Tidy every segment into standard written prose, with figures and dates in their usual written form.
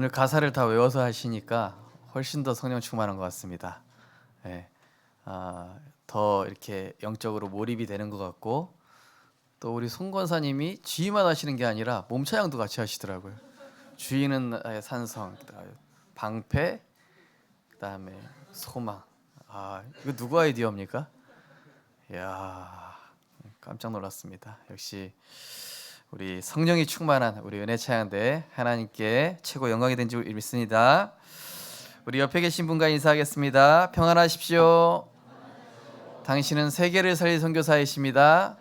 오늘 가사를 다 외워서 하시니까 훨씬 더 성령 충만한 것 같습니다. 예, 더 이렇게 영적으로 몰입이 되는 것 같고, 또 우리 송 권사님이 주의만 하시는 게 아니라 몸차양도 같이 하시더라고요. 주의는 산성, 방패, 그다음에 소망. 이거 누구 아이디어입니까? 이야, 깜짝 놀랐습니다. 역시 우리 성령이 충만한 우리 은혜차양대 하나님께 최고 영광이 된 줄 믿습니다. 우리 옆에 계신 분과 인사하겠습니다. 평안하십시오. 당신은 세계를 살릴 선교사이십니다.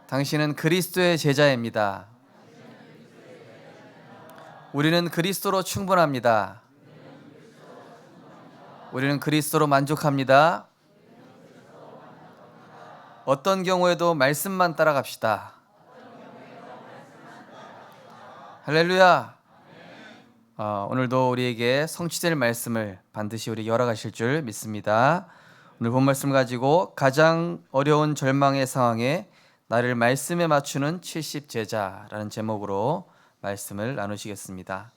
당신은 그리스도의 제자입니다. 우리는 그리스도로 충분합니다. 우리는 그리스도로 만족합니다. 어떤 경우에도 말씀만 따라갑시다. 할렐루야. 오늘도 우리에게 성취될 말씀을 반드시 우리 열어가실 줄 믿습니다. 오늘 본 말씀 가지고 가장 어려운 절망의 상황에 나를 말씀에 맞추는 70제자라는 제목으로 말씀을 나누시겠습니다.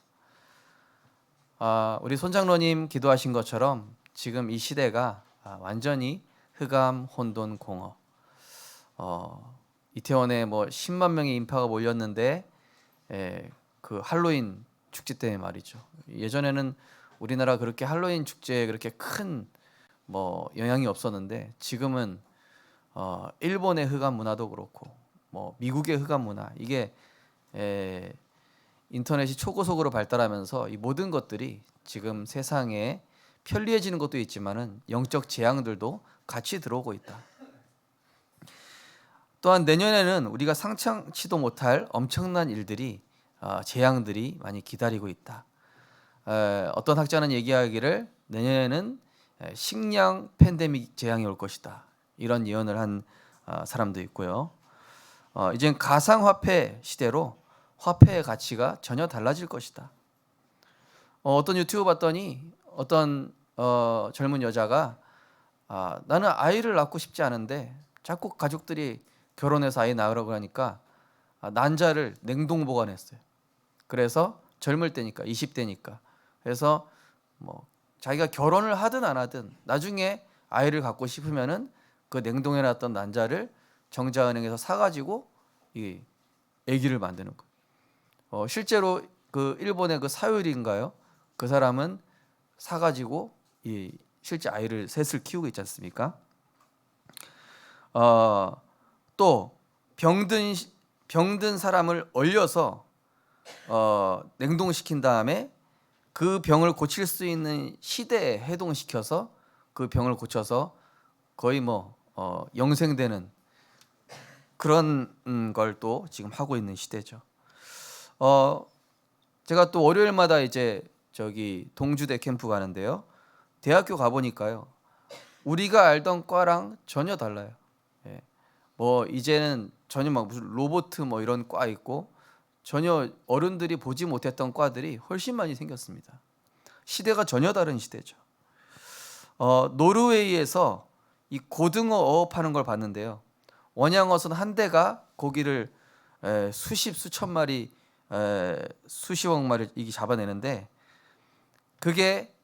우리 손장로님 기도하신 것처럼 지금 이 시대가 완전히 흑암, 혼돈, 공허. 이태원에 뭐 10만 명의 인파가 몰렸는데 그 할로윈 축제 때문에 말이죠. 예전에는 우리나라 그렇게 할로윈 축제에 그렇게 큰 뭐 영향이 없었는데 지금은 일본의 흑암 문화도 그렇고 뭐 미국의 흑암 문화, 이게 인터넷이 초고속으로 발달하면서 이 모든 것들이 지금 세상에 편리해지는 것도 있지만은 영적 재앙들도 같이 들어오고 있다. 또한 내년에는 우리가 상상치도 못할 엄청난 일들이 재앙들이 많이 기다리고 있다. 어떤 학자는 얘기하기를 내년에는 식량 팬데믹 재앙이 올 것이다, 이런 예언을 한 사람도 있고요. 이젠 가상화폐 시대로 화폐의 가치가 전혀 달라질 것이다. 어떤 유튜브 봤더니 어떤 젊은 여자가 나는 아이를 낳고 싶지 않은데 자꾸 가족들이 결혼해서 아이 낳으라고 하니까 난자를 냉동 보관했어요. 그래서 젊을 때니까, 20대니까. 그래서 뭐 자기가 결혼을 하든 안 하든 나중에 아이를 갖고 싶으면은 그 냉동해 놨던 난자를 정자은행에서 사가지고 이 아기를 만드는 거예요. 실제로 그 일본의 그 사유리인가요? 그 사람은 사가지고 이 실제 아이를 셋을 키우고 있지 않습니까? 또 병든 사람을 얼려서 냉동시킨 다음에 그 병을 고칠 수 있는 시대에 해동시켜서 그 병을 고쳐서 거의 뭐 영생되는 그런 걸 또 지금 하고 있는 시대죠. 제가 또 월요일마다 이제 저기 동주대 캠프 가는데요. 대학교 가보니까요, 우리가 알던 과랑 전혀 달라요. 뭐 이제는 전혀 막 무슨 로봇 뭐 이런 과 있고 전혀 어른들이 보지 못했던 과들이 훨씬 많이 생겼습니다. 시대가 전혀 다른 시대죠. 노르웨이에서 이 고등어 어업하는 걸 봤는데요. 원양어선 한 대가 고기를 수천 마리, 수십억 마리 이게 잡아내는데, 그게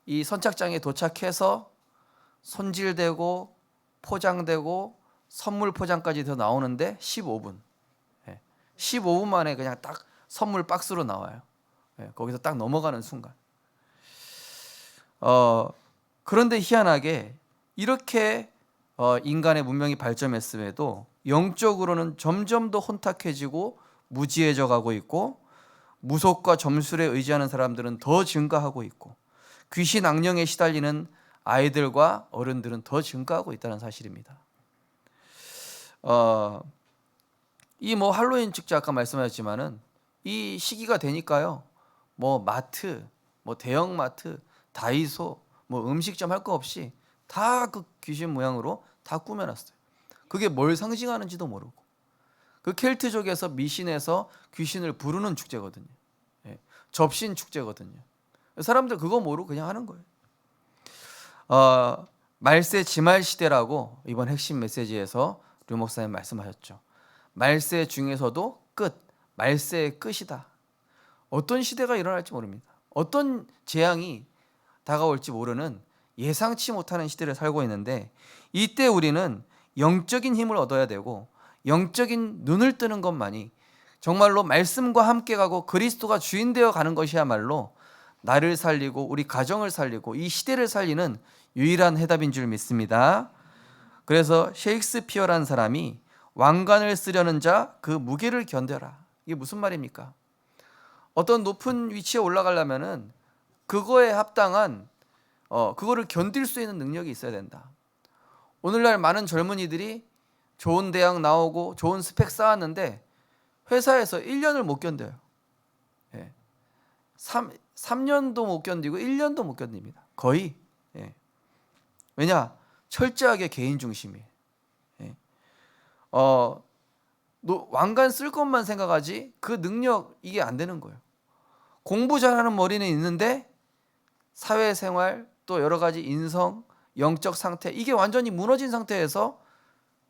이 선착장에 도착해서 손질되고 포장되고 선물 포장까지 더 나오는데 15분. 15분 만에 그냥 딱 선물 박스로 나와요. 거기서 딱 넘어가는 순간. 그런데 희한하게 이렇게 인간의 문명이 발전했음에도 영적으로는 점점 더 혼탁해지고 무지해져 가고 있고, 무속과 점술에 의지하는 사람들은 더 증가하고 있고, 귀신 악령에 시달리는 아이들과 어른들은 더 증가하고 있다는 사실입니다. 이 뭐 할로윈 축제 아까 말씀하셨지만은 이 시기가 되니까요, 뭐 마트, 뭐 대형 마트, 다이소, 뭐 음식점 할 거 없이 다 그 귀신 모양으로 다 꾸며놨어요. 그게 뭘 상징하는지도 모르고, 그 켈트족에서 미신에서 귀신을 부르는 축제거든요. 접신 축제거든요. 사람들 그거 모르고 그냥 하는 거예요. 말세 지말 시대라고 이번 핵심 메시지에서 류 목사님 말씀하셨죠. 말세 중에서도 끝, 말세의 끝이다. 어떤 시대가 일어날지 모릅니다. 어떤 재앙이 다가올지 모르는 예상치 못하는 시대를 살고 있는데, 이때 우리는 영적인 힘을 얻어야 되고 영적인 눈을 뜨는 것만이 정말로 말씀과 함께 가고 그리스도가 주인 되어 가는 것이야말로 나를 살리고 우리 가정을 살리고 이 시대를 살리는 유일한 해답인 줄 믿습니다. 그래서 셰익스피어라는 사람이 왕관을 쓰려는 자 그 무게를 견뎌라. 이게 무슨 말입니까? 어떤 높은 위치에 올라가려면은 그거에 합당한 그거를 견딜 수 있는 능력이 있어야 된다. 오늘날 많은 젊은이들이 좋은 대학 나오고 좋은 스펙 쌓았는데 회사에서 1년을 못 견뎌요. 3년도 못 견디고 1년도 못 견딥니다. 거의. 왜냐? 철저하게 개인 중심이에요. 왕관 쓸 것만 생각하지 그 능력 이게 안 되는 거예요. 공부 잘하는 머리는 있는데 사회생활 또 여러 가지 인성, 영적 상태 이게 완전히 무너진 상태에서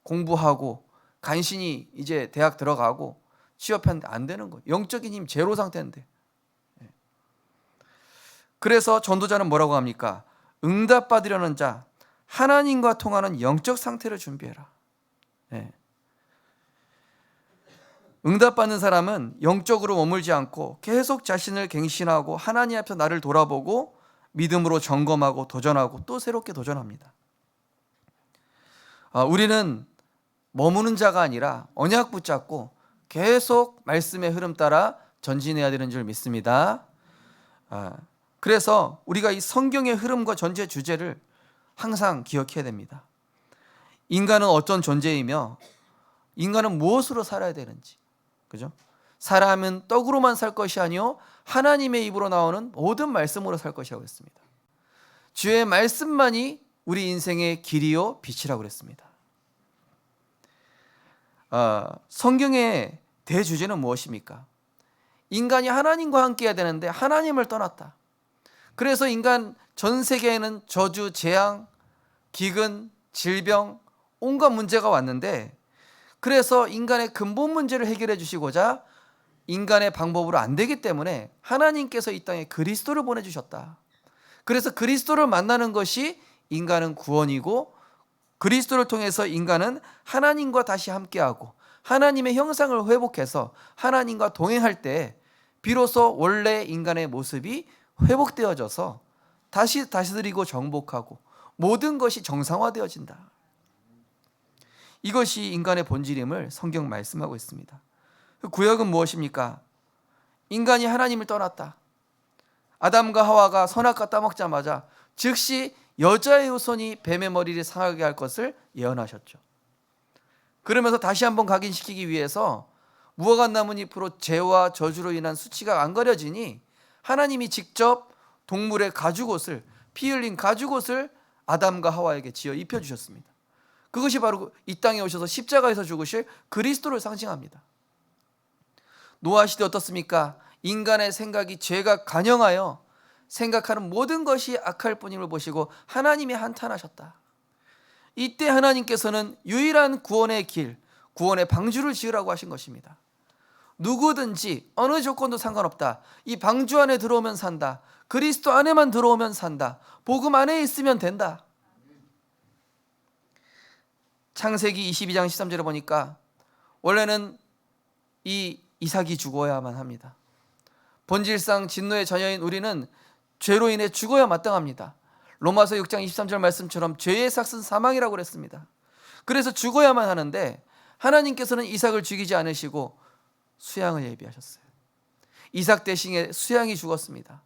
공부하고 간신히 이제 대학 들어가고 취업하는데 안 되는 거예요. 영적인 힘 제로 상태인데. 그래서 전도자는 뭐라고 합니까? 응답받으려는 자, 하나님과 통하는 영적 상태를 준비해라. 응답받는 사람은 영적으로 머물지 않고 계속 자신을 갱신하고 하나님 앞에서 나를 돌아보고 믿음으로 점검하고 도전하고 또 새롭게 도전합니다. 우리는 머무는 자가 아니라 언약 붙잡고 계속 말씀의 흐름 따라 전진해야 되는 줄 믿습니다. 그래서 우리가 이 성경의 흐름과 전체 주제를 항상 기억해야 됩니다. 인간은 어떤 존재이며 인간은 무엇으로 살아야 되는지, 그죠? 사람은 떡으로만 살 것이 아니요 하나님의 입으로 나오는 모든 말씀으로 살 것이라고 했습니다. 주의 말씀만이 우리 인생의 길이요 빛이라고 그랬습니다. 성경의 대주제는 무엇입니까? 인간이 하나님과 함께 해야 되는데 하나님을 떠났다. 그래서 인간 전 세계에는 저주, 재앙, 기근, 질병, 온갖 문제가 왔는데, 그래서 인간의 근본 문제를 해결해 주시고자 인간의 방법으로 안 되기 때문에 하나님께서 이 땅에 그리스도를 보내주셨다. 그래서 그리스도를 만나는 것이 인간은 구원이고, 그리스도를 통해서 인간은 하나님과 다시 함께하고 하나님의 형상을 회복해서 하나님과 동행할 때 비로소 원래 인간의 모습이 회복되어져서 다시 다스리고 정복하고 모든 것이 정상화되어진다. 이것이 인간의 본질임을 성경 말씀하고 있습니다. 그 구약은 무엇입니까? 인간이 하나님을 떠났다. 아담과 하와가 선악과 따먹자마자 즉시 여자의 후손이 뱀의 머리를 상하게 할 것을 예언하셨죠. 그러면서 다시 한번 각인시키기 위해서 무화과 나무 잎으로 죄와 저주로 인한 수치가 안 가려지니 하나님이 직접 동물의 가죽옷을, 피 흘린 가죽옷을 아담과 하와에게 지어 입혀주셨습니다. 그것이 바로 이 땅에 오셔서 십자가에서 죽으실 그리스도를 상징합니다. 노아 시대 어떻습니까? 인간의 생각이 죄가 간영하여 생각하는 모든 것이 악할 뿐임을 보시고 하나님이 한탄하셨다. 이때 하나님께서는 유일한 구원의 길, 구원의 방주를 지으라고 하신 것입니다. 누구든지 어느 조건도 상관없다. 이 방주 안에 들어오면 산다. 그리스도 안에만 들어오면 산다. 복음 안에 있으면 된다. 창세기 22장 13절에 보니까 원래는 이 이삭이 죽어야만 합니다. 본질상 진노의 자녀인 우리는 죄로 인해 죽어야 마땅합니다. 로마서 6장 23절 말씀처럼 죄의 삭은 사망이라고 그랬습니다. 그래서 죽어야만 하는데 하나님께서는 이삭을 죽이지 않으시고 수양을 예비하셨어요. 이삭 대신에 수양이 죽었습니다.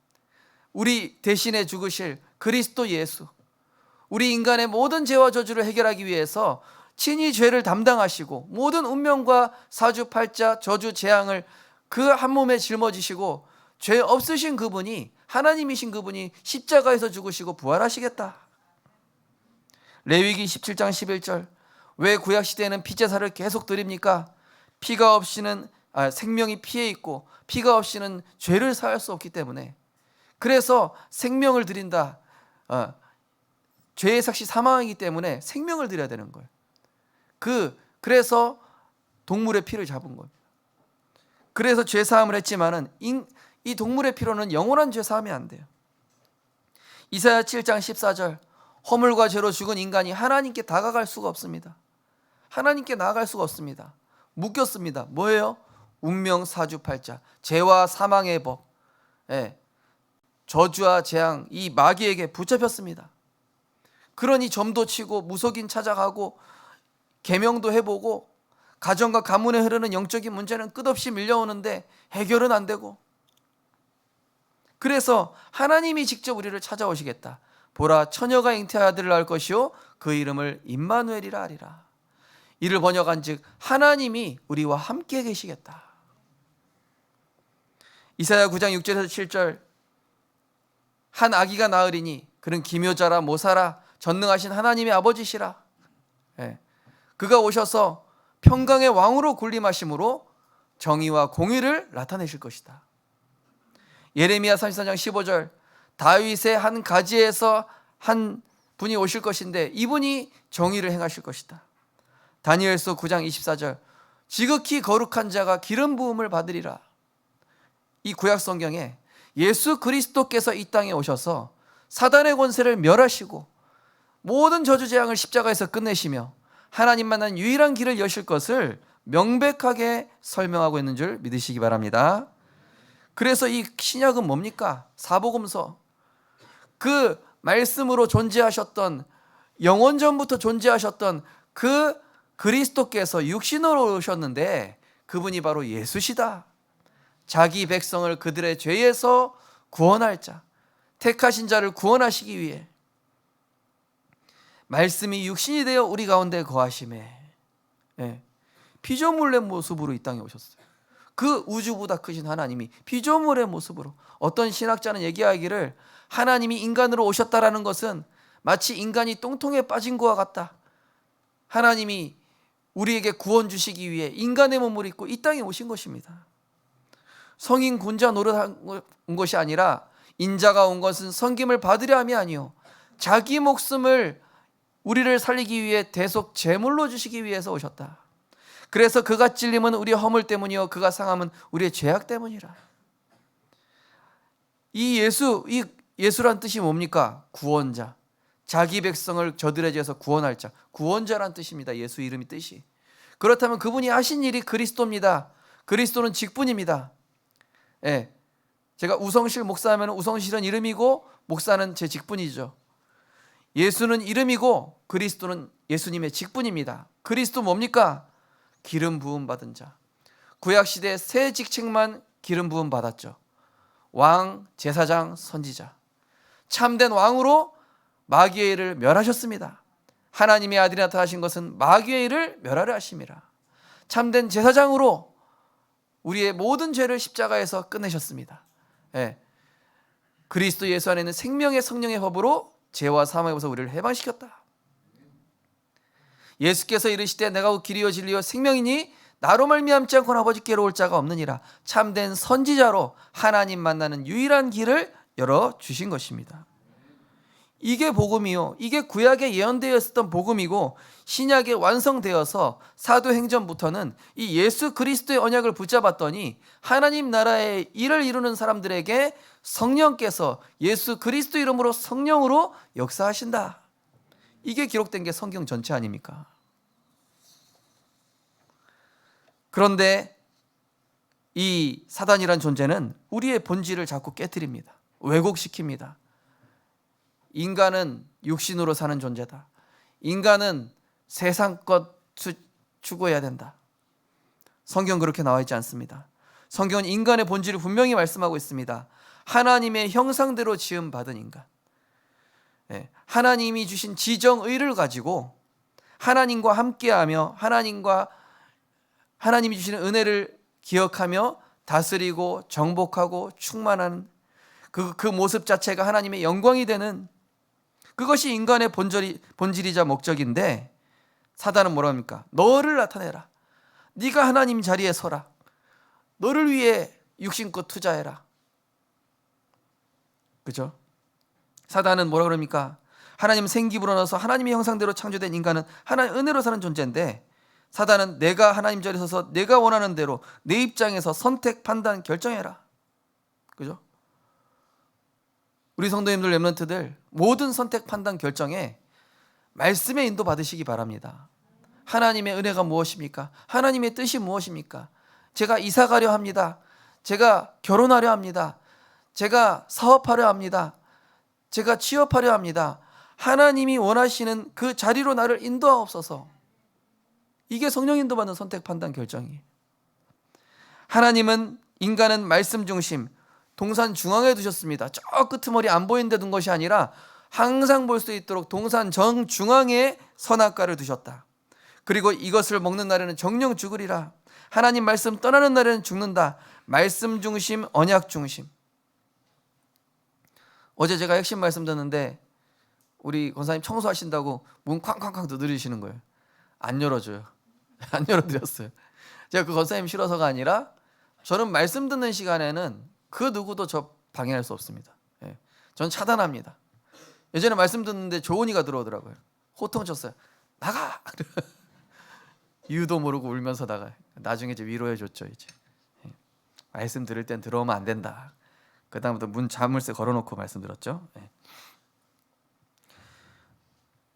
우리 대신에 죽으실 그리스도 예수, 우리 인간의 모든 죄와 저주를 해결하기 위해서 친히 죄를 담당하시고 모든 운명과 사주팔자, 저주, 재앙을 그 한 몸에 짊어지시고 죄 없으신 그분이, 하나님이신 그분이 십자가에서 죽으시고 부활하시겠다. 레위기 17장 11절, 왜 구약시대에는 피제사를 계속 드립니까? 피가 없이는 생명이 피해 있고 피가 없이는 죄를 사할 수 없기 때문에. 그래서 생명을 드린다. 죄의 삭시 사망이기 때문에 생명을 드려야 되는 거예요. 그래서 동물의 피를 잡은 거예요. 그래서 죄 사함을 했지만은 이 동물의 피로는 영원한 죄 사함이 안 돼요. 이사야 7장 14절, 허물과 죄로 죽은 인간이 하나님께 다가갈 수가 없습니다. 하나님께 나아갈 수가 없습니다. 묶였습니다. 뭐예요? 운명 사주팔자, 죄와 사망의 법, 저주와 재앙, 이 마귀에게 붙잡혔습니다. 그러니 점도 치고 무속인 찾아가고 계명도 해보고 가정과 가문에 흐르는 영적인 문제는 끝없이 밀려오는데 해결은 안 되고, 그래서 하나님이 직접 우리를 찾아오시겠다. 보라, 처녀가 잉태한 아들을 낳을 것이요 그 이름을 임마누엘이라 하리라. 이를 번역한즉 하나님이 우리와 함께 계시겠다. 이사야 9장 6절에서 7절, 한 아기가 나으리니 그는 기묘자라 모사라 전능하신 하나님의 아버지시라. 그가 오셔서 평강의 왕으로 군림하심으로 정의와 공의를 나타내실 것이다. 예레미야 34장 15절, 다윗의 한 가지에서 한 분이 오실 것인데 이분이 정의를 행하실 것이다. 다니엘서 9장 24절, 지극히 거룩한 자가 기름 부음을 받으리라. 이 구약 성경에 예수 그리스도께서 이 땅에 오셔서 사단의 권세를 멸하시고 모든 저주 재앙을 십자가에서 끝내시며 하나님 만난 유일한 길을 여실 것을 명백하게 설명하고 있는 줄 믿으시기 바랍니다. 그래서 이 신약은 뭡니까? 사복음서. 그 말씀으로 존재하셨던, 영원전부터 존재하셨던 그 그리스도께서 육신으로 오셨는데 그분이 바로 예수시다. 자기 백성을 그들의 죄에서 구원할 자, 택하신 자를 구원하시기 위해 말씀이 육신이 되어 우리 가운데 거하심에 피조물의 모습으로 이 땅에 오셨어요. 그 우주보다 크신 하나님이 피조물의 모습으로, 어떤 신학자는 얘기하기를 하나님이 인간으로 오셨다라는 것은 마치 인간이 똥통에 빠진 것과 같다. 하나님이 우리에게 구원 주시기 위해 인간의 몸을 입고 이 땅에 오신 것입니다. 성인 군자 노릇한 것이 아니라 인자가 온 것은 섬김을 받으려 함이 아니요 자기 목숨을 우리를 살리기 위해 대속 제물로 주시기 위해서 오셨다. 그래서 그가 찔림은 우리의 허물 때문이요 그가 상함은 우리의 죄악 때문이라. 이 예수란 뜻이 뭡니까? 구원자. 자기 백성을 저들의 죄에서 구원할 자, 구원자란 뜻입니다. 예수 이름이 뜻이. 그렇다면 그분이 하신 일이 그리스도입니다. 그리스도는 직분입니다. 제가 우성실 목사하면 우성실은 이름이고 목사는 제 직분이죠. 예수는 이름이고 그리스도는 예수님의 직분입니다. 그리스도 뭡니까? 기름 부음 받은 자. 구약시대 세 직책만 기름 부음 받았죠. 왕, 제사장, 선지자. 참된 왕으로 마귀의 일을 멸하셨습니다. 하나님의 아들이 나타나신 것은 마귀의 일을 멸하려 하심이라. 참된 제사장으로 우리의 모든 죄를 십자가에서 끝내셨습니다. 그리스도 예수 안에 있는 생명의 성령의 법으로 죄와 사망의 법에서 우리를 해방시켰다. 예수께서 이르시되 내가 곧 길이요 진리요 생명이니 나로 말미암지 않고는 아버지께로 올 자가 없느니라. 참된 선지자로 하나님 만나는 유일한 길을 열어주신 것입니다. 이게 복음이요, 이게 구약에 예언되어 있었던 복음이고 신약에 완성되어서 사도행전부터는 이 예수 그리스도의 언약을 붙잡았더니 하나님 나라의 일을 이루는 사람들에게 성령께서 예수 그리스도 이름으로 성령으로 역사하신다. 이게 기록된 게 성경 전체 아닙니까? 그런데 이 사단이란 존재는 우리의 본질을 자꾸 깨트립니다. 왜곡시킵니다. 인간은 육신으로 사는 존재다. 인간은 세상 것 추구해야 된다. 성경 그렇게 나와 있지 않습니다. 성경은 인간의 본질을 분명히 말씀하고 있습니다. 하나님의 형상대로 지음 받은 인간. 하나님이 주신 지정의를 가지고 하나님과 함께하며 하나님이 주시는 은혜를 기억하며 다스리고 정복하고 충만한 그 모습 자체가 하나님의 영광이 되는, 그것이 인간의 본질이자 목적인데 사단은 뭐라 합니까? 너를 나타내라. 네가 하나님 자리에 서라. 너를 위해 육신껏 투자해라. 그죠? 사단은 뭐라 그럽니까? 하나님 생기 불어넣어서 하나님의 형상대로 창조된 인간은 하나님 은혜로 사는 존재인데 사단은 내가 하나님 자리에 서서 내가 원하는 대로 내 입장에서 선택, 판단, 결정해라. 그죠? 우리 성도님들, 렘넌트들 모든 선택, 판단, 결정에 말씀의 인도 받으시기 바랍니다. 하나님의 은혜가 무엇입니까? 하나님의 뜻이 무엇입니까? 제가 이사 가려 합니다. 제가 결혼하려 합니다. 제가 사업하려 합니다. 제가 취업하려 합니다. 하나님이 원하시는 그 자리로 나를 인도하옵소서. 이게 성령 인도받는 선택, 판단, 결정이에요. 하나님은 인간은 말씀 중심, 동산 중앙에 두셨습니다. 저 끄트머리 안 보이는 데 둔 것이 아니라 항상 볼 수 있도록 동산 정중앙에 선악과를 두셨다. 그리고 이것을 먹는 날에는 정령 죽으리라. 하나님 말씀 떠나는 날에는 죽는다. 말씀 중심, 언약 중심. 어제 제가 핵심 말씀 듣는데 우리 권사님 청소하신다고 문 쾅쾅쾅 두드리시는 거예요. 안 열어줘요. 안 열어드렸어요. 제가 그 권사님 싫어서가 아니라 저는 말씀 듣는 시간에는 그 누구도 저 방해할 수 없습니다. 예. 전 차단합니다. 예전에 말씀 듣는데 조은이가 들어오더라고요. 호통 쳤어요. 나가! 이유도 모르고 울면서 나가요. 나중에 이제 위로해 줬죠. 이제 예. 말씀 들을 땐 들어오면 안 된다. 그 다음부터 문 자물쇠 걸어놓고 말씀 들었죠. 예.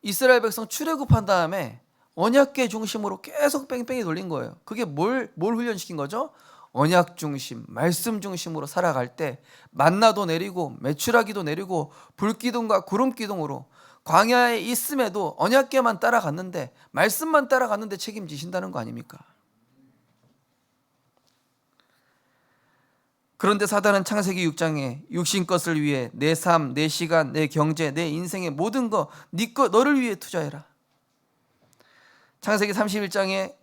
이스라엘 백성 출애굽한 다음에 언약궤 중심으로 계속 뺑뺑이 돌린 거예요. 그게 뭘 훈련시킨 거죠? 언약 중심, 말씀 중심으로 살아갈 때 만나도 내리고 메추라기도 내리고 불기둥과 구름기둥으로 광야에 있음에도 언약궤만 따라갔는데, 말씀만 따라갔는데 책임지신다는 거 아닙니까? 그런데 사단은 창세기 6장에 육신 것을 위해 내 삶, 내 시간, 내 경제, 내 인생의 모든 거, 네 거 너를 위해 투자해라. 창세기 31장에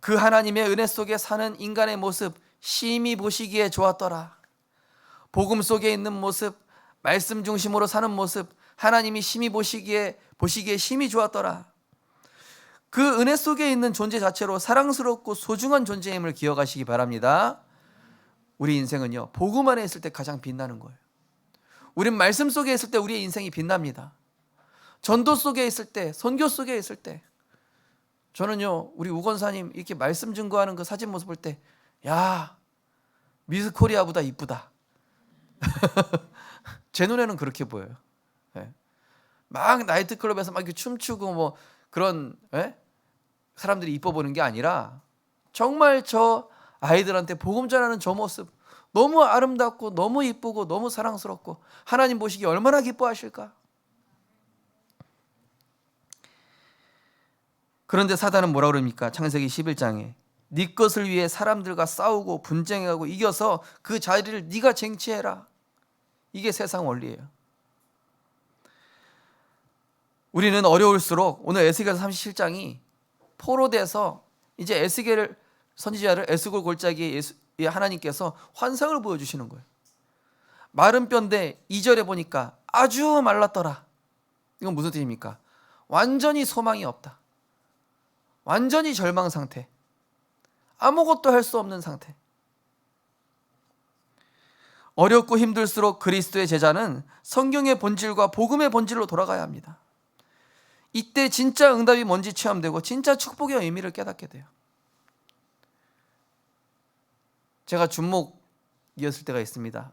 그 하나님의 은혜 속에 사는 인간의 모습 심히 보시기에 좋았더라. 복음 속에 있는 모습, 말씀 중심으로 사는 모습, 하나님이 심히 보시기에 심히 좋았더라. 그 은혜 속에 있는 존재 자체로 사랑스럽고 소중한 존재임을 기억하시기 바랍니다. 우리 인생은요, 복음 안에 있을 때 가장 빛나는 거예요. 우린 말씀 속에 있을 때 우리의 인생이 빛납니다. 전도 속에 있을 때, 선교 속에 있을 때. 저는요, 우리 우건사님 이렇게 말씀 증거하는 그 사진 모습 볼 때, 야, 미스 코리아보다 이쁘다. 제 눈에는 그렇게 보여요. 예. 막 나이트클럽에서 막 이렇게 춤추고 뭐 그런 사람들이 이뻐 보는 게 아니라 정말 저 아이들한테 복음 전하는 저 모습 너무 아름답고 너무 이쁘고 너무 사랑스럽고 하나님 보시기 얼마나 기뻐하실까? 그런데 사단은 뭐라 그럽니까? 창세기 11장에 네 것을 위해 사람들과 싸우고 분쟁하고 이겨서 그 자리를 네가 쟁취해라. 이게 세상 원리예요. 우리는 어려울수록 오늘 에스겔서 37장이 포로돼서 이제 에스겔 선지자를 에스골 골짜기에 하나님께서 환상을 보여주시는 거예요. 마른 뼈인데 2절에 보니까 아주 말랐더라. 이건 무슨 뜻입니까? 완전히 소망이 없다. 완전히 절망 상태. 아무것도 할 수 없는 상태. 어렵고 힘들수록 그리스도의 제자는 성경의 본질과 복음의 본질로 돌아가야 합니다. 이때 진짜 응답이 뭔지 체험되고 진짜 축복의 의미를 깨닫게 돼요. 제가 준목이었을 때가 있습니다.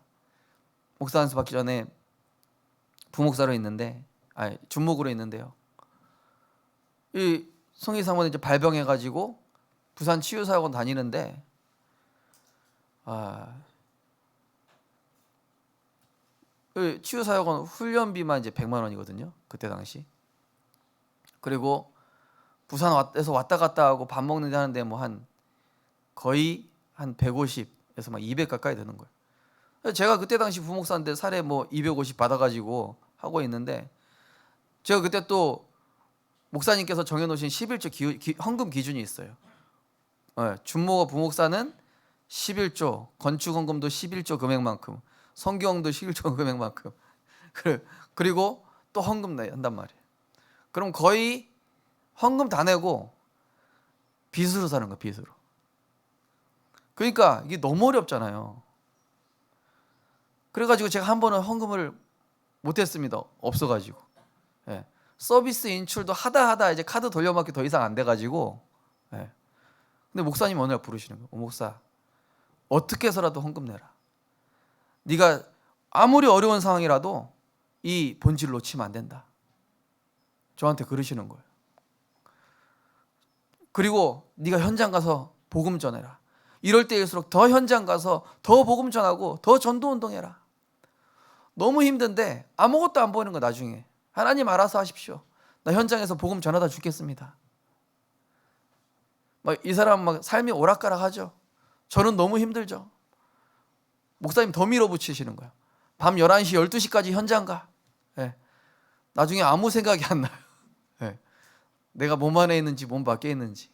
목사 안수 받기 전에 부목사로 있는데, 준목으로 있는데요. 이 성희 사모는 이제 발병해가지고 부산 치유사학원 다니는데, 치유사학원 훈련비만 이제 100만 원이거든요. 그때 당시. 그리고 부산에서 왔다 갔다 하고 밥 먹는데 하는데 뭐 거의 한 150에서 막 200 가까이 되는 거예요. 제가 그때 당시 부목사인데 살에 뭐 250 받아가지고 하고 있는데, 제가 그때 또 목사님께서 정해놓으신 11조 헌금 기준이 있어요. 준목과 부목사는 11조, 건축헌금도 11조 금액만큼, 성경도 11조 금액만큼, 그리고 또 헌금 내야 한단 말이에요. 그럼 거의 헌금 다 내고 빚으로 사는 거야, 빚으로. 그러니까 이게 너무 어렵잖아요. 그래가지고 제가 한 번은 헌금을 못했습니다. 없어가지고. 서비스 인출도 하다 이제 카드 돌려받기 더 이상 안 돼가지고. 근데 목사님 어느 날 부르시는 거예요. 목사, 어떻게 해서라도 헌금 내라. 네가 아무리 어려운 상황이라도 이 본질을 놓치면 안 된다. 저한테 그러시는 거예요. 그리고 네가 현장 가서 복음 전해라. 이럴 때일수록 더 현장 가서 더 복음 전하고 더 전도 운동해라. 너무 힘든데 아무것도 안 보이는 거 나중에 하나님 알아서 하십시오. 나 현장에서 복음 전하다 죽겠습니다. 막 이 사람 막 삶이 오락가락하죠. 저는 너무 힘들죠. 목사님 더 밀어붙이시는 거예요. 밤 11시, 12시까지 현장 가. 네. 나중에 아무 생각이 안 나요. 네. 내가 몸 안에 있는지 몸 밖에 있는지.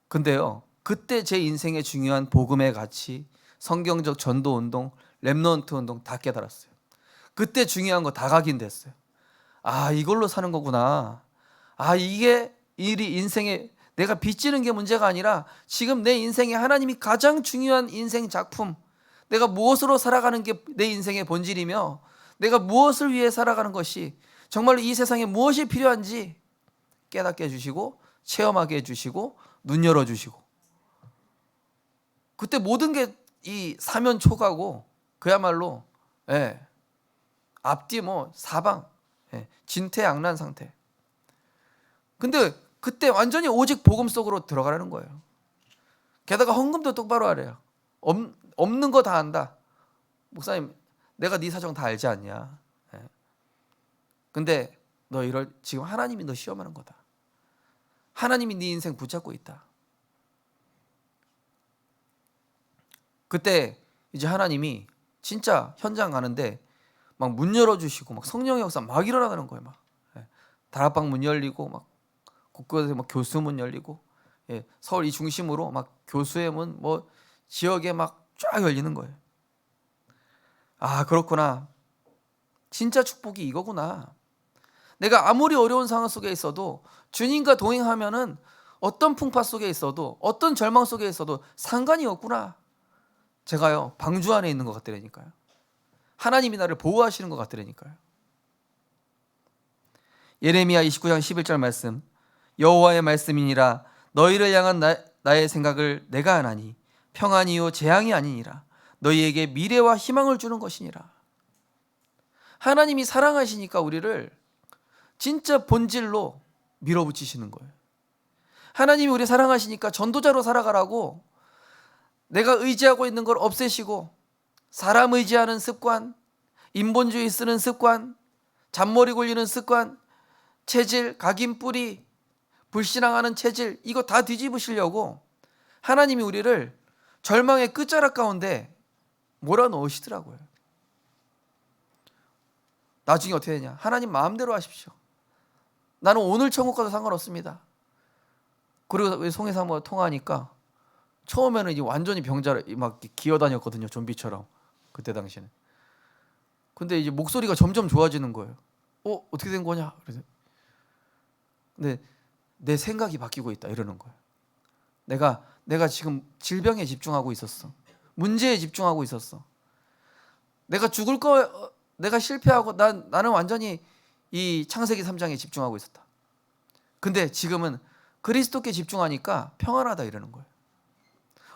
근데요, 그때 제 인생의 중요한 복음의 가치, 성경적 전도 운동, 렘넌트 운동 다 깨달았어요. 그때 중요한 거 다 각인됐어요. 아, 이걸로 사는 거구나. 아, 이게 일이 인생에 내가 빚지는 게 문제가 아니라 지금 내 인생에 하나님이 가장 중요한 인생 작품, 내가 무엇으로 살아가는 게 내 인생의 본질이며 내가 무엇을 위해 살아가는 것이 정말로 이 세상에 무엇이 필요한지 깨닫게 해주시고 체험하게 해주시고 눈 열어주시고, 그때 모든 게 이 사면 초가고 그야말로 앞뒤 뭐 사방 진퇴양난 상태. 근데 그때 완전히 오직 복음 속으로 들어가라는 거예요. 게다가 헌금도 똑바로 하래요. 없는 거 다 안다. 목사님, 내가 네 사정 다 알지 않냐? 근데 너 지금 하나님이 너 시험하는 거다. 하나님이 네 인생 붙잡고 있다. 그때 이제 하나님이 진짜 현장 가는데 막 문 열어주시고 막 성령의 역사 막 일어나는 거예요. 막 다락방 문 열리고 막 곳곳에 막 교수 문 열리고, 서울 이 중심으로 막 교수의 문, 뭐 지역에 막 쫙 열리는 거예요. 아, 그렇구나. 진짜 축복이 이거구나. 내가 아무리 어려운 상황 속에 있어도 주님과 동행하면은 어떤 풍파 속에 있어도 어떤 절망 속에 있어도 상관이 없구나. 제가요 방주 안에 있는 것 같더라니까요. 하나님이 나를 보호하시는 것 같더라니까요. 예레미야 29장 11절 말씀, 여호와의 말씀이니라. 너희를 향한 나의 생각을 내가 아나니 평안이요 재앙이 아니니라. 너희에게 미래와 희망을 주는 것이니라. 하나님이 사랑하시니까 우리를 진짜 본질로 밀어붙이시는 거예요. 하나님이 우리 사랑하시니까 전도자로 살아가라고 내가 의지하고 있는 걸 없애시고, 사람 의지하는 습관, 인본주의 쓰는 습관, 잔머리 굴리는 습관, 체질, 각인 뿌리, 불신앙하는 체질, 이거 다 뒤집으시려고 하나님이 우리를 절망의 끝자락 가운데 몰아넣으시더라고요. 나중에 어떻게 되냐? 하나님 마음대로 하십시오. 나는 오늘 천국 가도 상관없습니다. 그리고 송혜 사모가 통화하니까 처음에는 이제 완전히 병자를 막 기어다녔거든요. 좀비처럼. 그때 당시에는. 근데 이제 목소리가 점점 좋아지는 거예요. 어떻게 된 거냐? 그래서 근데 내 생각이 바뀌고 있다 이러는 거예요. 내가 지금 질병에 집중하고 있었어. 문제에 집중하고 있었어. 내가 죽을 거, 내가 실패하고 나는 완전히 이 창세기 3장에 집중하고 있었다. 근데 지금은 그리스도께 집중하니까 평안하다 이러는 거예요.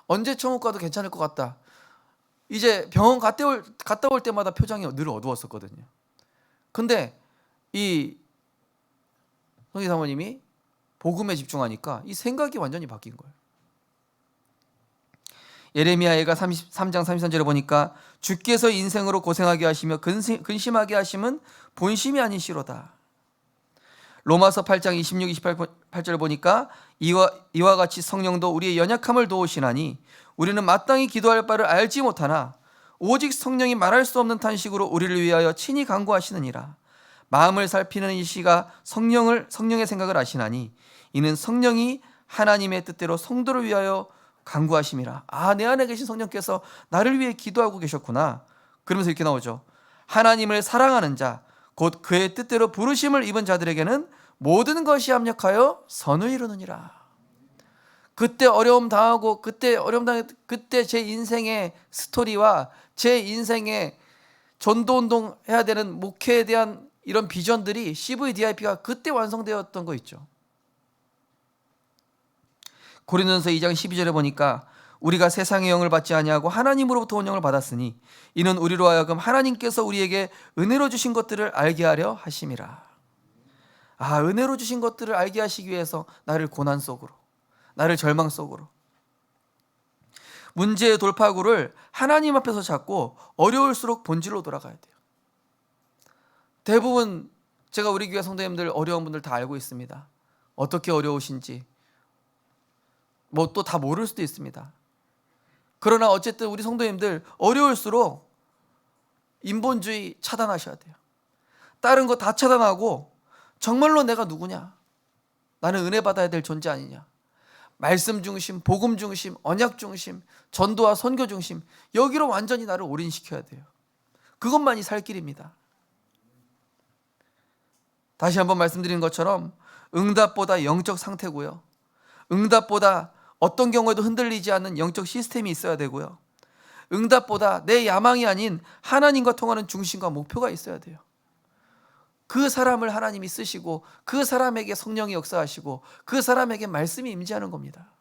언제 천국 가도 괜찮을 것 같다. 이제 병원 갔다 올 때마다 표정이 늘 어두웠었거든요. 근데 이 성희 사모님이 복음에 집중하니까 이 생각이 완전히 바뀐 거예요. 예레미야가 33장 33절에 보니까 주께서 인생으로 고생하게 하시며 근심하게 하심은 본심이 아니시로다. 로마서 8장 26, 28절 보니까 이와 같이 성령도 우리의 연약함을 도우시나니 우리는 마땅히 기도할 바를 알지 못하나 오직 성령이 말할 수 없는 탄식으로 우리를 위하여 친히 간구하시느니라. 마음을 살피는 이시가 성령의 생각을 아시나니 이는 성령이 하나님의 뜻대로 성도를 위하여 간구하심이라. 내 안에 계신 성령께서 나를 위해 기도하고 계셨구나. 그러면서 이렇게 나오죠. 하나님을 사랑하는 자, 곧 그의 뜻대로 부르심을 입은 자들에게는 모든 것이 합력하여 선을 이루느니라. 그때 어려움 당하고 그때 제 인생의 스토리와 제 인생의 전도운동 해야 되는 목회에 대한 이런 비전들이 CVDIP가 그때 완성되었던 거 있죠. 고린도전서 2장 12절에 보니까 우리가 세상의 영을 받지 아니하고 하나님으로부터 온 영을 받았으니 이는 우리로 하여금 하나님께서 우리에게 은혜로 주신 것들을 알게 하려 하심이라. 은혜로 주신 것들을 알게 하시기 위해서 나를 고난 속으로, 나를 절망 속으로, 문제의 돌파구를 하나님 앞에서 찾고 어려울수록 본질로 돌아가야 돼요. 대부분 제가 우리 교회 성도님들 어려운 분들 다 알고 있습니다. 어떻게 어려우신지 뭐 또 다 모를 수도 있습니다. 그러나 어쨌든 우리 성도님들 어려울수록 인본주의 차단하셔야 돼요. 다른 거 다 차단하고 정말로 내가 누구냐? 나는 은혜 받아야 될 존재 아니냐? 말씀 중심, 복음 중심, 언약 중심, 전도와 선교 중심, 여기로 완전히 나를 올인시켜야 돼요. 그것만이 살 길입니다. 다시 한번 말씀드린 것처럼 응답보다 영적 상태고요. 응답보다 어떤 경우에도 흔들리지 않는 영적 시스템이 있어야 되고요. 응답보다 내 야망이 아닌 하나님과 통하는 중심과 목표가 있어야 돼요. 그 사람을 하나님이 쓰시고 그 사람에게 성령이 역사하시고 그 사람에게 말씀이 임재하는 겁니다.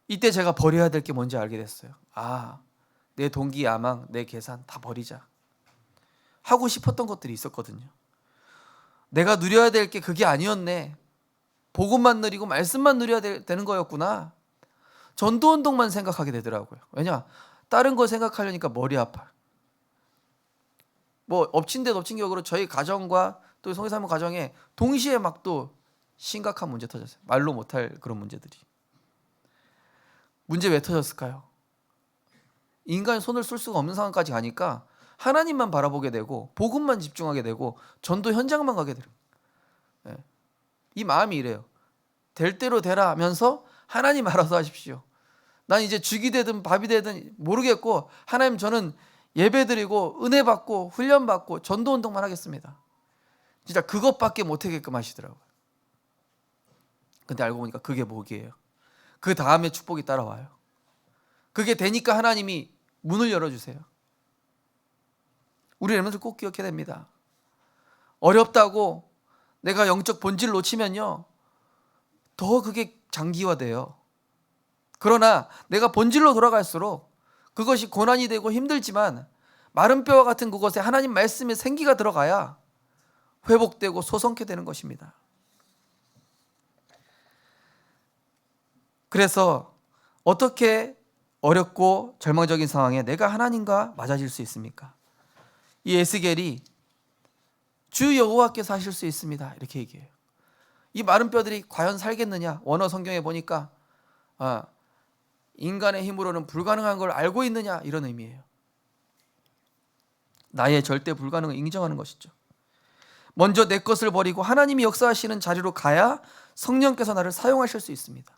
이때 제가 버려야 될 게 뭔지 알게 됐어요. 내 동기, 야망, 내 계산 다 버리자 하고 싶었던 것들이 있었거든요. 내가 누려야 될 게 그게 아니었네. 복음만 누리고 말씀만 누려야 되는 거였구나. 전도운동만 생각하게 되더라고요. 왜냐? 다른 거 생각하려니까 머리 아파. 뭐 엎친 데 덮친 격으로 저희 가정과 또 성회사모 가정에 동시에 막 또 심각한 문제 터졌어요. 말로 못할 그런 문제들이. 문제 왜 터졌을까요? 인간이 손을 쓸 수가 없는 상황까지 가니까 하나님만 바라보게 되고 복음만 집중하게 되고 전도 현장만 가게 돼요. 이 마음이 이래요. 될 대로 되라 하면서 하나님 알아서 하십시오. 난 이제 죽이 되든 밥이 되든 모르겠고 하나님 저는 예배드리고 은혜 받고 훈련 받고 전도 운동만 하겠습니다. 진짜 그것밖에 못하게끔 하시더라고요. 근데 알고 보니까 그게 복이에요. 그 다음에 축복이 따라와요. 그게 되니까 하나님이 문을 열어주세요. 우리 렘넌트 꼭 기억해야 됩니다. 어렵다고 내가 영적 본질 놓치면요 더 그게 장기화돼요. 그러나 내가 본질로 돌아갈수록 그것이 고난이 되고 힘들지만 마른 뼈와 같은 그곳에 하나님 말씀의 생기가 들어가야 회복되고 소성케 되는 것입니다. 그래서 어떻게 어렵고 절망적인 상황에 내가 하나님과 맞아질 수 있습니까? 이 에스겔이 주 여호와께서 하실 수 있습니다 이렇게 얘기해요. 이 마른 뼈들이 과연 살겠느냐? 원어 성경에 보니까 인간의 힘으로는 불가능한 걸 알고 있느냐 이런 의미예요. 나의 절대 불가능을 인정하는 것이죠. 먼저 내 것을 버리고 하나님이 역사하시는 자리로 가야 성령께서 나를 사용하실 수 있습니다.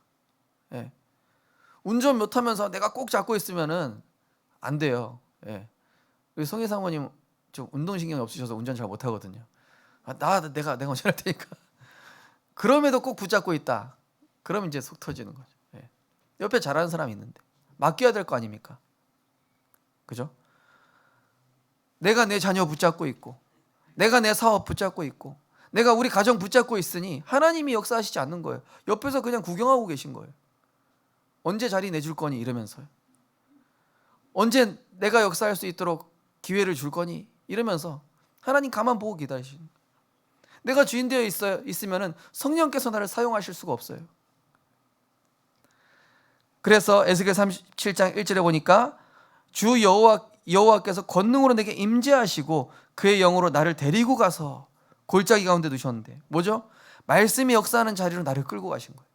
운전 못하면서 내가 꼭 잡고 있으면은 안 돼요. 우리 성희 사모님 좀 운동신경이 없으셔서 운전 잘 못하거든요. 내가 운전할 테니까. 그럼에도 꼭 붙잡고 있다. 그러면 이제 속 터지는 거죠. 옆에 잘하는 사람이 있는데 맡겨야 될 거 아닙니까? 그죠? 내가 내 자녀 붙잡고 있고 내가 내 사업 붙잡고 있고 내가 우리 가정 붙잡고 있으니 하나님이 역사하시지 않는 거예요. 옆에서 그냥 구경하고 계신 거예요. 언제 자리 내줄 거니 이러면서요. 언제 내가 역사할 수 있도록 기회를 줄 거니 이러면서 하나님 가만 보고 기다리시는 거예요. 내가 주인 되어 있으면은 성령께서 나를 사용하실 수가 없어요. 그래서 에스겔 37장 1절에 보니까 주 여호와께서 권능으로 내게 임재하시고 그의 영으로 나를 데리고 가서 골짜기 가운데 두셨는데 뭐죠? 말씀이 역사하는 자리로 나를 끌고 가신 거예요.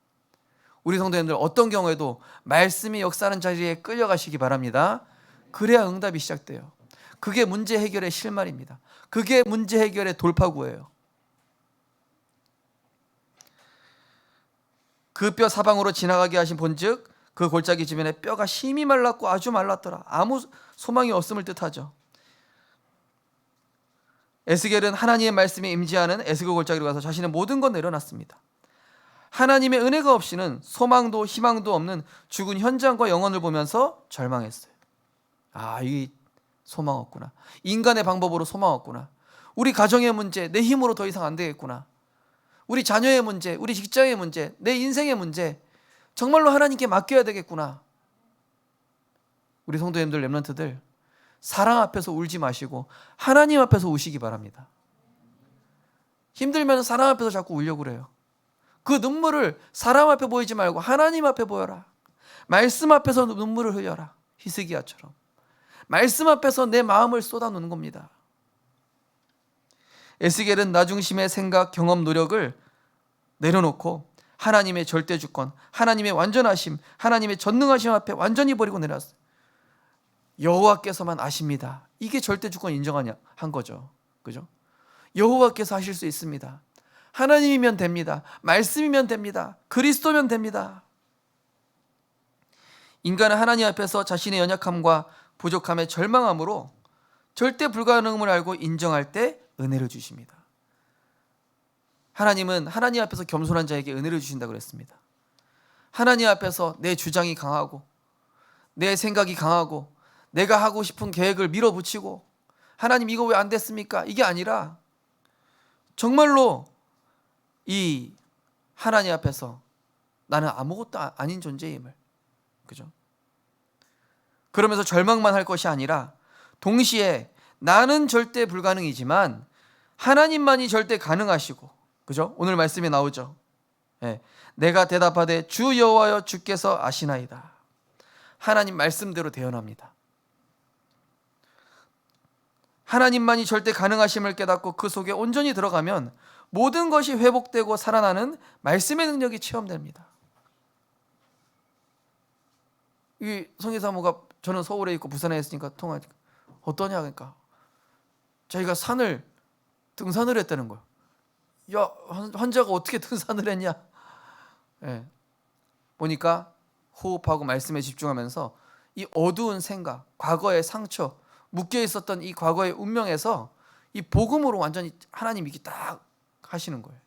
우리 성도님들 어떤 경우에도 말씀이 역사하는 자리에 끌려가시기 바랍니다. 그래야 응답이 시작돼요. 그게 문제 해결의 실마리입니다. 그게 문제 해결의 돌파구예요. 그 뼈 사방으로 지나가게 하신 본즉 그 골짜기 주변에 뼈가 심히 말랐고 아주 말랐더라. 아무 소망이 없음을 뜻하죠. 에스겔은 하나님의 말씀에 임재하는 에스겔 골짜기로 가서 자신의 모든 것 내려놨습니다. 하나님의 은혜가 없이는 소망도 희망도 없는 죽은 현장과 영혼을 보면서 절망했어요. 이 소망 없구나. 인간의 방법으로 소망 없구나. 우리 가정의 문제, 내 힘으로 더 이상 안 되겠구나. 우리 자녀의 문제, 우리 직장의 문제, 내 인생의 문제, 정말로 하나님께 맡겨야 되겠구나. 우리 성도님들, 렘넌트들, 사랑 앞에서 울지 마시고 하나님 앞에서 우시기 바랍니다. 힘들면 사랑 앞에서 자꾸 울려고 그래요. 그 눈물을 사람 앞에 보이지 말고 하나님 앞에 보여라. 말씀 앞에서 눈물을 흘려라. 히스기야처럼 말씀 앞에서 내 마음을 쏟아놓는 겁니다. 에스겔은 나중심의 생각, 경험, 노력을 내려놓고 하나님의 절대 주권, 하나님의 완전하심, 하나님의 전능하심 앞에 완전히 버리고 내려왔어요. 여호와께서만 아십니다. 이게 절대 주권 인정하냐 한 거죠. 그죠? 여호와께서 하실 수 있습니다. 하나님이면 됩니다. 말씀이면 됩니다. 그리스도면 됩니다. 인간은 하나님 앞에서 자신의 연약함과 부족함에 절망함으로 절대 불가능함을 알고 인정할 때 은혜를 주십니다. 하나님은 하나님 앞에서 겸손한 자에게 은혜를 주신다고 그랬습니다. 하나님 앞에서 내 주장이 강하고 내 생각이 강하고 내가 하고 싶은 계획을 밀어붙이고 하나님 이거 왜 안 됐습니까? 이게 아니라 정말로 이 하나님 앞에서 나는 아무것도 아닌 존재임을, 그죠? 그러면서 절망만 할 것이 아니라 동시에 나는 절대 불가능이지만 하나님만이 절대 가능하시고, 그죠? 오늘 말씀에 나오죠. 네. 내가 대답하되 주 여호와여 주께서 아시나이다. 하나님 말씀대로 대언합니다. 하나님만이 절대 가능하심을 깨닫고 그 속에 온전히 들어가면 모든 것이 회복되고 살아나는 말씀의 능력이 체험됩니다. 이 성의사모가 저는 서울에 있고 부산에 있으니까 통화하니까 어떠냐 그러니까 자기가 등산을 했다는 거야. 야, 환자가 어떻게 등산을 했냐? 예. 보니까 호흡하고 말씀에 집중하면서 이 어두운 생각, 과거의 상처, 묶여 있었던 이 과거의 운명에서 이 복음으로 완전히 하나님 이렇게 딱 하시는 거예요.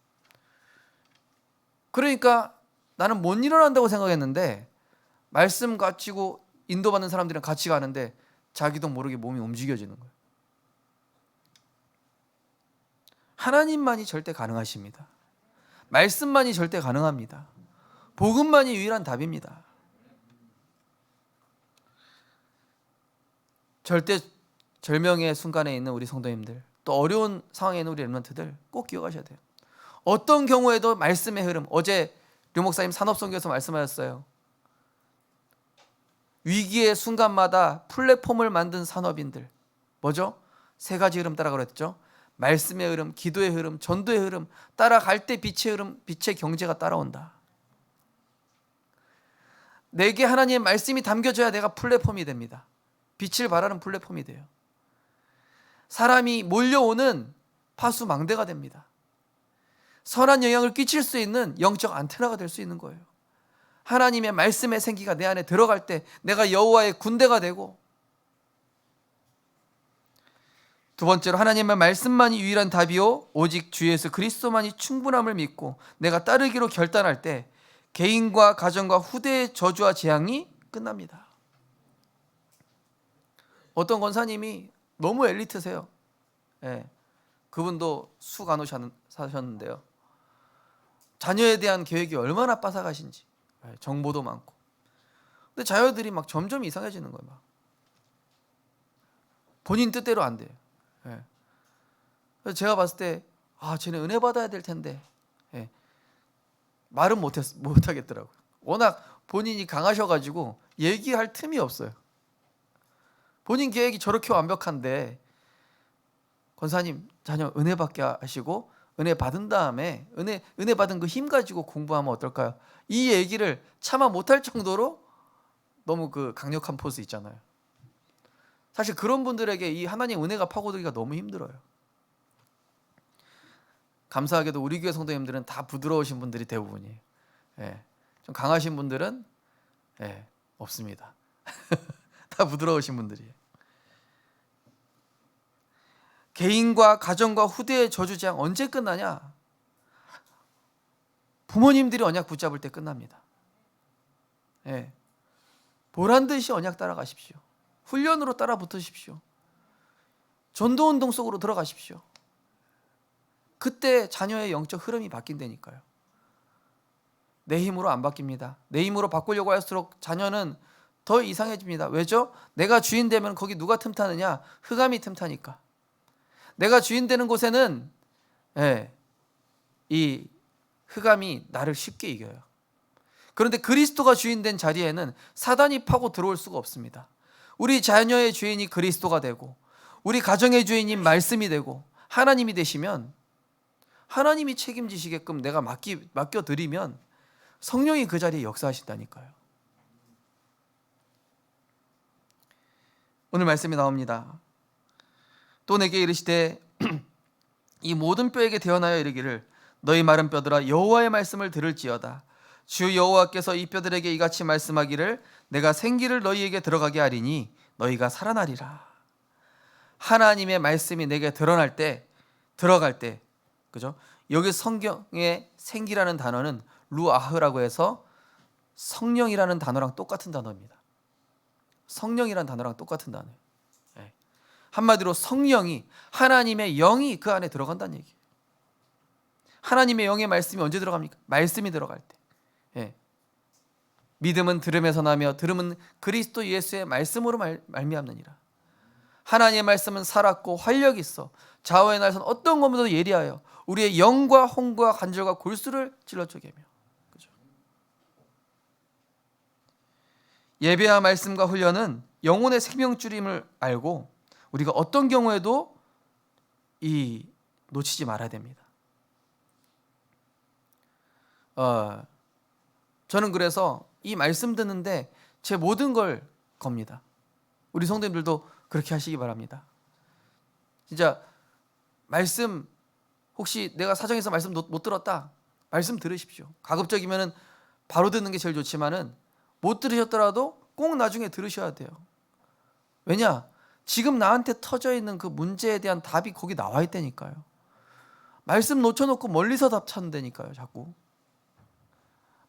그러니까 나는 못 일어난다고 생각했는데 말씀 가지고 인도받는 사람들이랑 같이 가는데 자기도 모르게 몸이 움직여지는 거예요. 하나님만이 절대 가능하십니다. 말씀만이 절대 가능합니다. 복음만이 유일한 답입니다. 절대 절명의 순간에 있는 우리 성도님들, 또 어려운 상황에 있는 우리 렘넌트들 꼭 기억하셔야 돼요. 어떤 경우에도 말씀의 흐름, 어제 류 목사님 산업선교에서 말씀하셨어요. 위기의 순간마다 플랫폼을 만든 산업인들, 뭐죠? 세 가지 흐름 따라 그랬죠. 말씀의 흐름, 기도의 흐름, 전도의 흐름 따라갈 때 빛의 흐름, 빛의 경제가 따라온다. 내게 하나님의 말씀이 담겨져야 내가 플랫폼이 됩니다. 빛을 발하는 플랫폼이 돼요. 사람이 몰려오는 파수망대가 됩니다. 선한 영향을 끼칠 수 있는 영적 안테나가 될 수 있는 거예요. 하나님의 말씀의 생기가 내 안에 들어갈 때 내가 여호와의 군대가 되고, 두 번째로 하나님의 말씀만이 유일한 답이요 오직 주 예수 그리스도만이 충분함을 믿고 내가 따르기로 결단할 때 개인과 가정과 후대의 저주와 재앙이 끝납니다. 어떤 권사님이 너무 엘리트세요. 예, 그분도 수 간호사 사셨는데요. 자녀에 대한 계획이 얼마나 빠삭하신지, 정보도 많고. 근데 자녀들이 막 점점 이상해지는 거예요. 막. 본인 뜻대로 안 돼요. 예. 그래서 제가 봤을 때 쟤네 은혜 받아야 될 텐데 말은 못하겠더라고요. 워낙 본인이 강하셔가지고 얘기할 틈이 없어요. 본인 계획이 저렇게 완벽한데 권사님 자녀 은혜 받게 하시고 은혜 받은 다음에 은혜 받은 그 힘 가지고 공부하면 어떨까요? 이 얘기를 차마 못할 정도로 너무 그 강력한 포스 있잖아요. 사실 그런 분들에게 이 하나님 은혜가 파고들기가 너무 힘들어요. 감사하게도 우리 교회 성도님들은 다 부드러우신 분들이 대부분이에요. 좀 강하신 분들은 없습니다. 다 부드러우신 분들이에요. 개인과 가정과 후대의 저주 재앙 언제 끝나냐? 부모님들이 언약 붙잡을 때 끝납니다. 보란 듯이 언약 따라가십시오. 훈련으로 따라 붙으십시오. 전도운동 속으로 들어가십시오. 그때 자녀의 영적 흐름이 바뀐다니까요. 내 힘으로 안 바뀝니다. 내 힘으로 바꾸려고 할수록 자녀는 더 이상해집니다. 왜죠? 내가 주인 되면 거기 누가 틈타느냐? 흑암이 틈타니까. 내가 주인 되는 곳에는 이 흑암이 나를 쉽게 이겨요. 그런데 그리스도가 주인 된 자리에는 사단이 파고 들어올 수가 없습니다. 우리 자녀의 주인이 그리스도가 되고 우리 가정의 주인이 말씀이 되고 하나님이 되시면 하나님이 책임지시게끔 내가 맡겨드리면 성령이 그 자리에 역사하신다니까요. 오늘 말씀이 나옵니다. 또 내게 이르시되 이 모든 뼈에게 대언하여 이르기를 너희 마른 뼈들아 여호와의 말씀을 들을지어다. 주 여호와께서 이 뼈들에게 이같이 말씀하기를 내가 생기를 너희에게 들어가게 하리니 너희가 살아나리라. 하나님의 말씀이 내게 들어갈 때 그죠? 여기 성경에 생기라는 단어는 루아흐라고 해서 성령이라는 단어랑 똑같은 단어입니다. 성령이라는 단어랑 똑같은 단어예요. 한마디로 성령이 하나님의 영이 그 안에 들어간다는 얘기예요. 하나님의 영의 말씀이 언제 들어갑니까? 말씀이 들어갈 때. 믿음은 들음에서 나며 들음은 그리스도 예수의 말씀으로 말미암느니라. 하나님의 말씀은 살았고 활력이 있어 좌우의 날선 어떤 것보다도 예리하여 우리의 영과 혼과 관절과 골수를 찔러 쪼개며. 그죠? 예배와 말씀과 훈련은 영혼의 생명줄임을 알고 우리가 어떤 경우에도 놓치지 말아야 됩니다. 저는 그래서 이 말씀 듣는데 제 모든 걸 겁니다. 우리 성도님들도 그렇게 하시기 바랍니다. 진짜 말씀 혹시 내가 사정해서 말씀 못 들었다, 말씀 들으십시오. 가급적이면 바로 듣는 게 제일 좋지만은 못 들으셨더라도 꼭 나중에 들으셔야 돼요. 왜냐? 지금 나한테 터져 있는 그 문제에 대한 답이 거기 나와 있다니까요. 말씀 놓쳐놓고 멀리서 답 찾는다니까요. 자꾸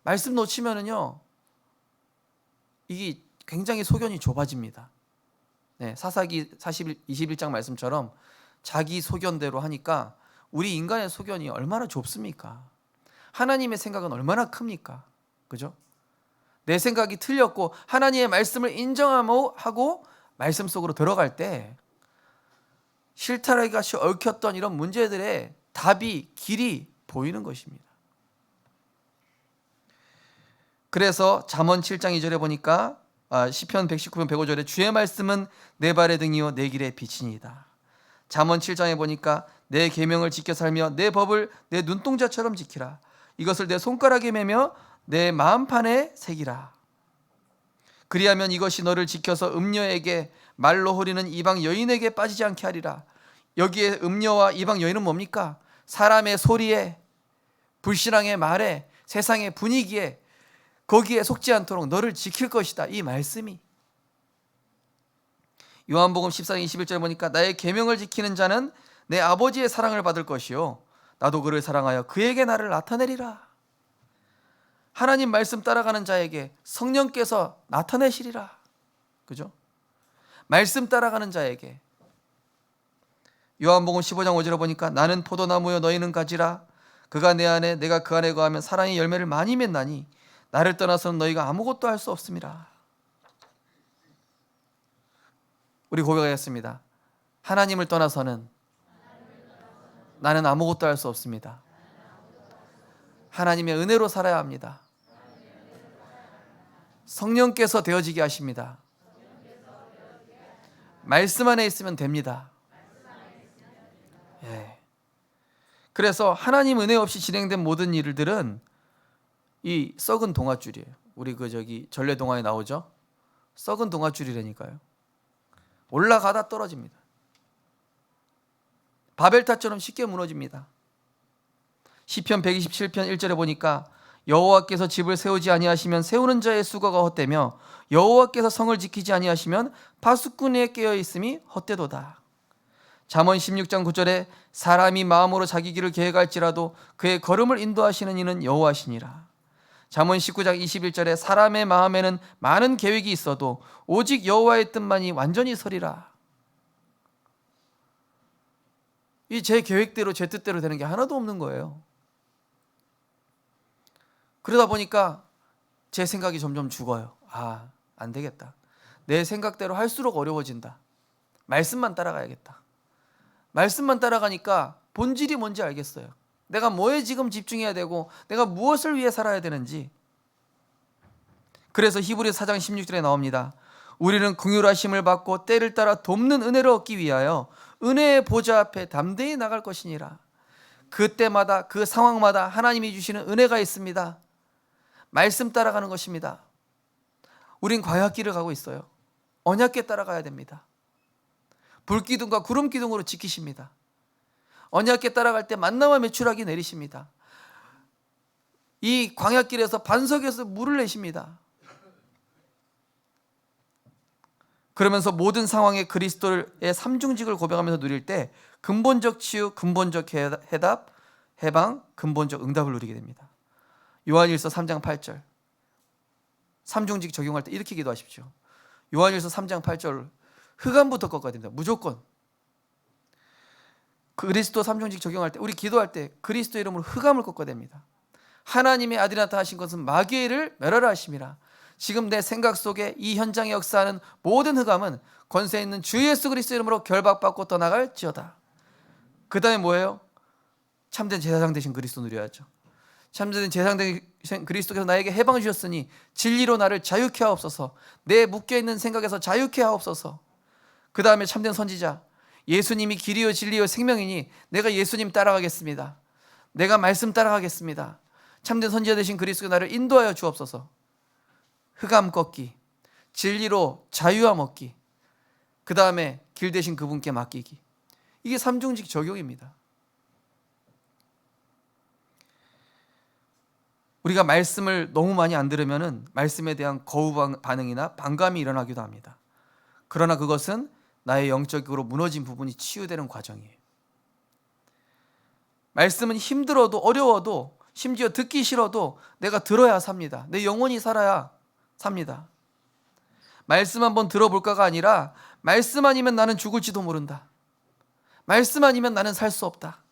말씀 놓치면은요 이게 굉장히 소견이 좁아집니다. 사사기 21장 말씀처럼 자기 소견대로 하니까 우리 인간의 소견이 얼마나 좁습니까? 하나님의 생각은 얼마나 큽니까? 그죠? 내 생각이 틀렸고 하나님의 말씀을 인정하고 말씀 속으로 들어갈 때 실타래같이 얽혔던 이런 문제들의 답이 길이 보이는 것입니다. 그래서 잠언 7장 2절에 보니까 시편 119편 105절에 주의 말씀은 내 발의 등이요 내 길의 빛이니이다. 잠언 7장에 보니까 내 계명을 지켜 살며 내 법을 내 눈동자처럼 지키라. 이것을 내 손가락에 매며 내 마음판에 새기라. 그리하면 이것이 너를 지켜서 음녀에게 말로 호리는 이방 여인에게 빠지지 않게 하리라. 여기에 음녀와 이방 여인은 뭡니까? 사람의 소리에, 불신앙의 말에, 세상의 분위기에 거기에 속지 않도록 너를 지킬 것이다. 이 말씀이. 요한복음 14장 21절 보니까 나의 계명을 지키는 자는 내 아버지의 사랑을 받을 것이요 나도 그를 사랑하여 그에게 나를 나타내리라. 하나님 말씀 따라가는 자에게 성령께서 나타내시리라. 그죠? 말씀 따라가는 자에게. 요한복음 15장 5절에 보니까 나는 포도나무여 너희는 가지라. 그가 내 안에 내가 그 안에 거하면 사랑의 열매를 많이 맺나니 나를 떠나서는 너희가 아무것도 할 수 없음이라. 우리 고백하겠습니다. 하나님을 떠나서는 나는 아무것도 할 수 없습니다. 하나님의 은혜로 살아야 합니다. 성령께서 되어지게 하십니다. 말씀 안에 있으면 됩니다. 그래서 하나님 은혜 없이 진행된 모든 일들은 이 썩은 동아줄이에요. 우리 전래동화에 나오죠. 썩은 동아줄이라니까요. 올라가다 떨어집니다. 바벨탑처럼 쉽게 무너집니다. 시편 127편 1절에 보니까 여호와께서 집을 세우지 아니하시면 세우는 자의 수고가 헛되며 여호와께서 성을 지키지 아니하시면 파수꾼의 깨어 있음이 헛되도다. 잠언 16장 9절에 사람이 마음으로 자기 길을 계획할지라도 그의 걸음을 인도하시는 이는 여호와시니라. 잠언 19장 21절에 사람의 마음에는 많은 계획이 있어도 오직 여호와의 뜻만이 완전히 서리라. 이 제 계획대로 제 뜻대로 되는 게 하나도 없는 거예요. 그러다 보니까 제 생각이 점점 죽어요. 안 되겠다. 내 생각대로 할수록 어려워진다. 말씀만 따라가야겠다. 말씀만 따라가니까 본질이 뭔지 알겠어요. 내가 뭐에 지금 집중해야 되고 내가 무엇을 위해 살아야 되는지. 그래서 히브리서 4장 16절에 나옵니다. 우리는 긍휼하심을 받고 때를 따라 돕는 은혜를 얻기 위하여 은혜의 보좌 앞에 담대히 나갈 것이니라. 그때마다 그 상황마다 하나님이 주시는 은혜가 있습니다. 말씀 따라가는 것입니다. 우린 광야길을 가고 있어요. 언약궤 따라가야 됩니다. 불기둥과 구름기둥으로 지키십니다. 언약궤 따라갈 때 만나와 메추라기 내리십니다. 이 광야길에서 반석에서 물을 내십니다. 그러면서 모든 상황에 그리스도의 삼중직을 고백하면서 누릴 때 근본적 치유, 근본적 해답, 해방, 근본적 응답을 누리게 됩니다. 요한일서 3장 8절 삼중직 적용할 때 이렇게 기도하십시오. 요한일서 3장 8절 흑암부터 꺾어야 됩니다. 무조건. 그리스도 삼중직 적용할 때 우리 기도할 때 그리스도 이름으로 흑암을 꺾어야 됩니다. 하나님의 아들이 나타나신 것은 마귀를 멸하라 하심이라. 지금 내 생각 속에 이 현장에 역사하는 모든 흑암은 권세 있는 주 예수 그리스도 이름으로 결박받고 떠나갈지어다. 그 다음에 뭐예요? 참된 제사장 되신 그리스도 누려야죠. 참된 제사장 되신 그리스도께서 나에게 해방을 주셨으니 진리로 나를 자유케 하옵소서. 내 묶여있는 생각에서 자유케 하옵소서. 그 다음에 참된 선지자, 예수님이 길이요 진리요 생명이니 내가 예수님 따라가겠습니다. 내가 말씀 따라가겠습니다. 참된 선지자 되신 그리스도가 나를 인도하여 주옵소서. 흑암 꺾기, 진리로 자유함 얻기, 그 다음에 길 대신 그분께 맡기기. 이게 삼중직 적용입니다. 우리가 말씀을 너무 많이 안 들으면 말씀에 대한 거부 반응이나 반감이 일어나기도 합니다. 그러나 그것은 나의 영적으로 무너진 부분이 치유되는 과정이에요. 말씀은 힘들어도 어려워도 심지어 듣기 싫어도 내가 들어야 삽니다. 내 영혼이 살아야 삽니다. 말씀 한번 들어볼까가 아니라 말씀 아니면 나는 죽을지도 모른다. 말씀 아니면 나는 살 수 없다.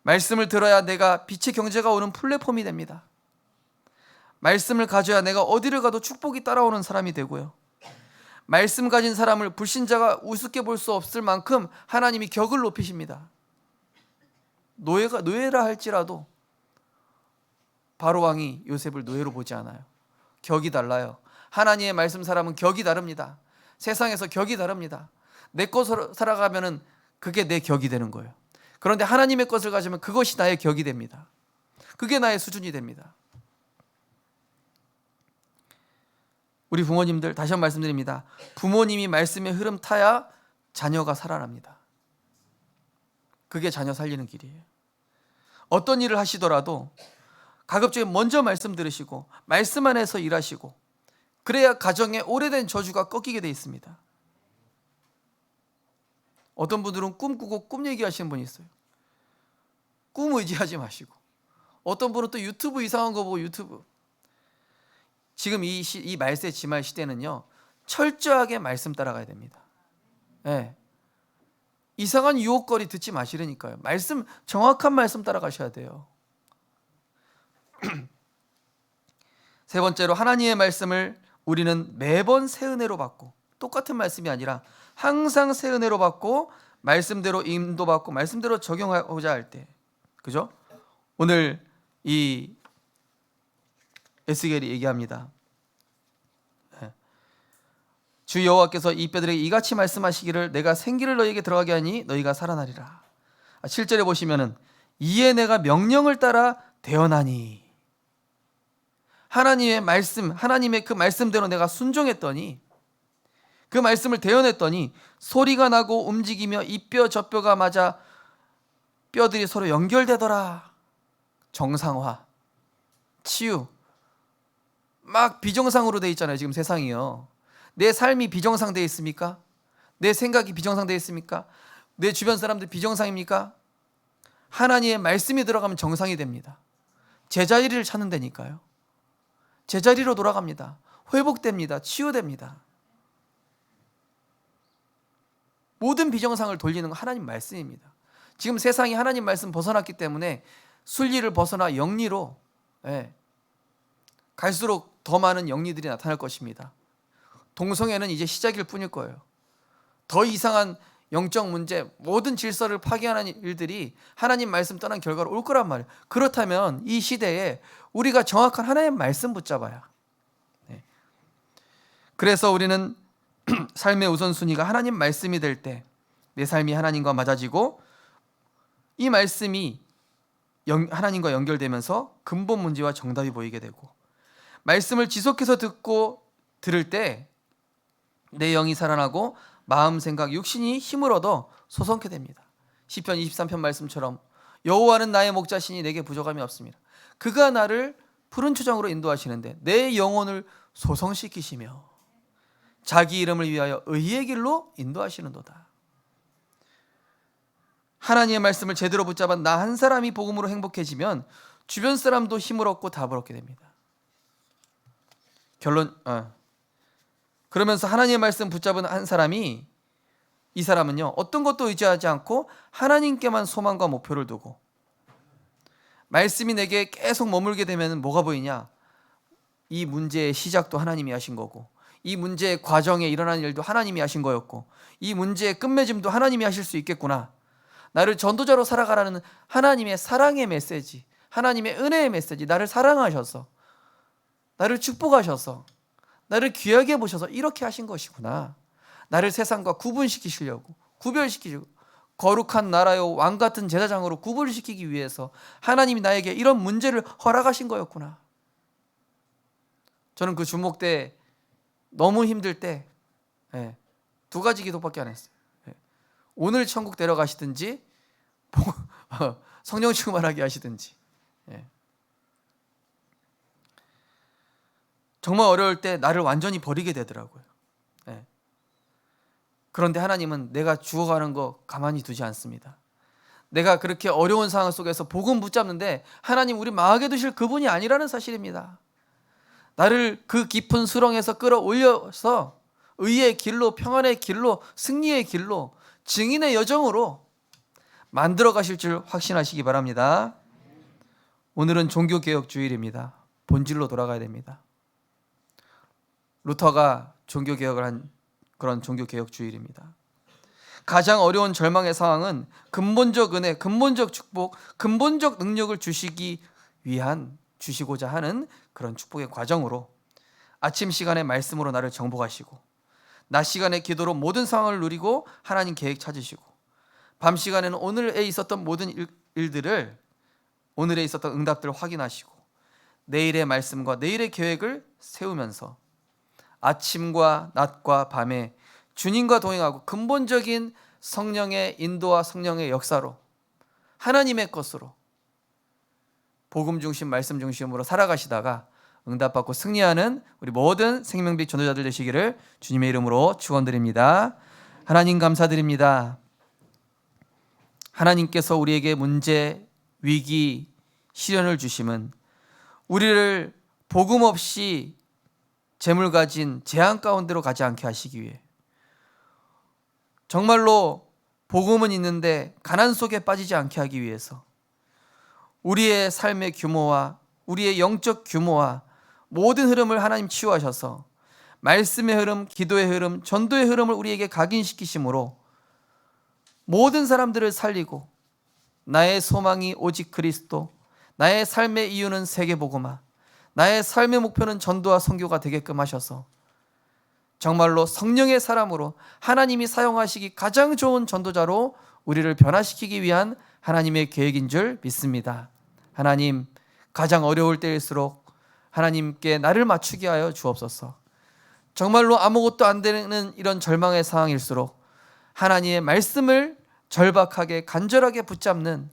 말씀을 들어야 내가 빛의 경제가 오는 플랫폼이 됩니다. 말씀을 가져야 내가 어디를 가도 축복이 따라오는 사람이 되고요. 말씀 가진 사람을 불신자가 우습게 볼 수 없을 만큼 하나님이 격을 높이십니다. 노예라 할지라도 바로 왕이 요셉을 노예로 보지 않아요. 격이 달라요. 하나님의 말씀 사람은 격이 다릅니다. 세상에서 격이 다릅니다. 내 것으로 살아가면은 그게 내 격이 되는 거예요. 그런데 하나님의 것을 가지면 그것이 나의 격이 됩니다. 그게 나의 수준이 됩니다. 우리 부모님들 다시 한번 말씀드립니다. 부모님이 말씀의 흐름 타야 자녀가 살아납니다. 그게 자녀 살리는 길이에요. 어떤 일을 하시더라도 가급적이 먼저 말씀 들으시고 말씀 안에서 일하시고 그래야 가정에 오래된 저주가 꺾이게 돼 있습니다. 어떤 분들은 꿈꾸고 꿈 얘기하시는 분이 있어요. 꿈 의지하지 마시고 어떤 분은 또 유튜브 이상한 거 보고 유튜브. 지금 이 말세 지말 시대는요 철저하게 말씀 따라가야 됩니다. 네. 이상한 유혹거리 듣지 마시라니까요. 말씀 정확한 말씀 따라가셔야 돼요. 세 번째로 하나님의 말씀을 우리는 매번 새 은혜로 받고 똑같은 말씀이 아니라 항상 새 은혜로 받고 말씀대로 인도받고 말씀대로 적용하고자 할 때 그죠? 오늘 이 에스겔이 얘기합니다. 주 여호와께서 이 뼈들에게 이같이 말씀하시기를 내가 생기를 너희에게 들어가게 하니 너희가 살아나리라. 7절에 보시면은 이에 내가 명령을 따라 대언하니 하나님의 말씀, 하나님의 그 말씀대로 내가 순종했더니 그 말씀을 대언했더니 소리가 나고 움직이며 이 뼈 저 뼈가 맞아 뼈들이 서로 연결되더라. 정상화, 치유. 막 비정상으로 돼 있잖아요. 지금 세상이요. 내 삶이 비정상되어 있습니까? 내 생각이 비정상되어 있습니까? 내 주변 사람들 비정상입니까? 하나님의 말씀이 들어가면 정상이 됩니다. 제자리를 찾는 데니까요. 제자리로 돌아갑니다. 회복됩니다. 치유됩니다. 모든 비정상을 돌리는 건 하나님 말씀입니다. 지금 세상이 하나님 말씀 벗어났기 때문에 순리를 벗어나 영리로 예, 갈수록 더 많은 영리들이 나타날 것입니다. 동성애는 이제 시작일 뿐일 거예요. 더 이상한 영적 문제, 모든 질서를 파괴하는 일들이 하나님 말씀 떠난 결과로 올 거란 말이에요. 그렇다면 이 시대에 우리가 정확한 하나님의 말씀 붙잡아야. 네. 그래서 우리는 삶의 우선순위가 하나님 말씀이 될 때 내 삶이 하나님과 맞아지고 이 말씀이 하나님과 연결되면서 근본 문제와 정답이 보이게 되고, 말씀을 지속해서 듣고 들을 때 내 영이 살아나고 마음, 생각, 육신이 힘을 얻어 소성케 됩니다. 시편 23편 말씀처럼 여호와는 나의 목자시니 내게 부족함이 없습니다. 그가 나를 푸른 초장으로 인도하시는데 내 영혼을 소성시키시며 자기 이름을 위하여 의의 길로 인도하시는도다. 하나님의 말씀을 제대로 붙잡아 나 한 사람이 복음으로 행복해지면 주변 사람도 힘을 얻고 답을 얻게 됩니다. 그러면서 하나님의 말씀 붙잡은 한 사람이, 이 사람은요 어떤 것도 의지하지 않고 하나님께만 소망과 목표를 두고, 말씀이 내게 계속 머물게 되면 뭐가 보이냐? 이 문제의 시작도 하나님이 하신 거고, 이 문제의 과정에 일어나는 일도 하나님이 하신 거였고, 이 문제의 끝맺음도 하나님이 하실 수 있겠구나. 나를 전도자로 살아가라는 하나님의 사랑의 메시지, 하나님의 은혜의 메시지, 나를 사랑하셔서, 나를 축복하셔서, 나를 귀하게 보셔서 이렇게 하신 것이구나. 나를 세상과 구분시키시려고, 구별시키려고, 거룩한 나라요 왕 같은 제사장으로 구분시키기 위해서 하나님이 나에게 이런 문제를 허락하신 거였구나. 저는 그 주목 때 너무 힘들 때 두 가지 기도밖에 안 했어요. 오늘 천국 데려가시든지 성령 충만하게 하시든지. 정말 어려울 때 나를 완전히 버리게 되더라고요. 그런데 하나님은 내가 죽어가는 거 가만히 두지 않습니다. 내가 그렇게 어려운 상황 속에서 복음 붙잡는데 하나님 우리 망하게 두실 그분이 아니라는 사실입니다. 나를 그 깊은 수렁에서 끌어올려서 의의 길로, 평안의 길로, 승리의 길로, 증인의 여정으로 만들어 가실 줄 확신하시기 바랍니다. 오늘은 종교개혁주일입니다. 본질로 돌아가야 됩니다. 루터가 종교개혁을 한 그런 종교개혁주일입니다. 가장 어려운 절망의 상황은 근본적 은혜, 근본적 축복, 근본적 능력을 주시고자 하는 그런 축복의 과정으로 아침 시간에 말씀으로 나를 정복하시고, 낮 시간에 기도로 모든 상황을 누리고 하나님 계획 찾으시고, 밤 시간에는 오늘에 있었던 모든 일들을, 오늘에 있었던 응답들을 확인하시고 내일의 말씀과 내일의 계획을 세우면서 아침과 낮과 밤에 주님과 동행하고 근본적인 성령의 인도와 성령의 역사로 하나님의 것으로 복음 중심, 말씀 중심으로 살아가시다가 응답받고 승리하는 우리 모든 생명빛 전도자들 되시기를 주님의 이름으로 축원드립니다. 하나님 감사드립니다. 하나님께서 우리에게 문제, 위기, 시련을 주심은 우리를 복음 없이 재물 가진 재앙 가운데로 가지 않게 하시기 위해, 정말로 복음은 있는데 가난 속에 빠지지 않게 하기 위해서 우리의 삶의 규모와 우리의 영적 규모와 모든 흐름을 하나님 치유하셔서 말씀의 흐름, 기도의 흐름, 전도의 흐름을 우리에게 각인시키심으로 모든 사람들을 살리고 나의 소망이 오직 그리스도, 나의 삶의 이유는 세계복음화, 나의 삶의 목표는 전도와 선교가 되게끔 하셔서 정말로 성령의 사람으로 하나님이 사용하시기 가장 좋은 전도자로 우리를 변화시키기 위한 하나님의 계획인 줄 믿습니다. 하나님, 가장 어려울 때일수록 하나님께 나를 맞추게 하여 주옵소서. 정말로 아무것도 안 되는 이런 절망의 상황일수록 하나님의 말씀을 절박하게 간절하게 붙잡는,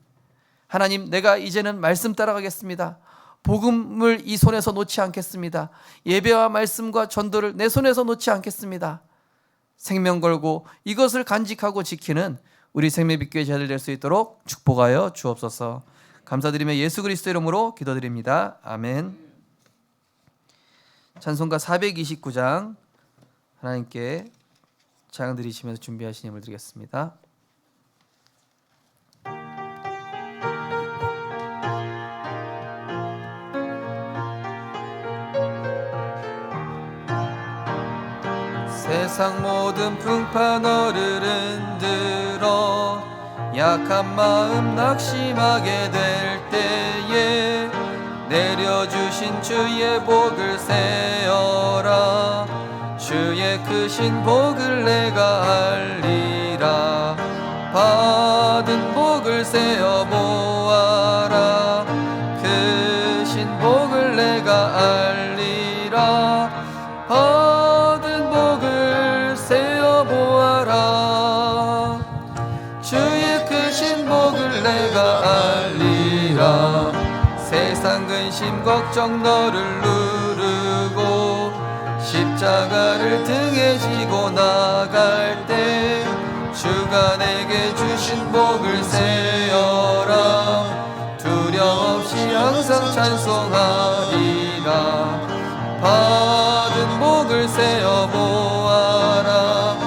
하나님 내가 이제는 말씀 따라가겠습니다. 복음을 이 손에서 놓지 않겠습니다. 예배와 말씀과 전도를 내 손에서 놓지 않겠습니다. 생명 걸고 이것을 간직하고 지키는 우리 생명빛교회 자들 될 수 있도록 축복하여 주옵소서. 감사드리며 예수 그리스도 이름으로 기도드립니다. 아멘. 찬송가 429장 하나님께 찬양 드리시면서 준비하신 힘을 드리겠습니다. 세상 모든 풍파 너를 흔들어 약한 마음 낙심하게 될 때에 내려주신 주의 복을 세어라. 주의 크신 복을 내가 알리라. 받은 복을 세어 보아라. 크신 복을 내가 알리라. 받은 복을 세어 보아라. 주의 크신 복을 내가 알리라. 세상 근심 걱정 너를 누르고 십자가를 등에 지고 나갈 때 주가 내게 주신 복을 세어라. 두려움 없이 항상 찬송하리라. 받은 복을 세어 보아라.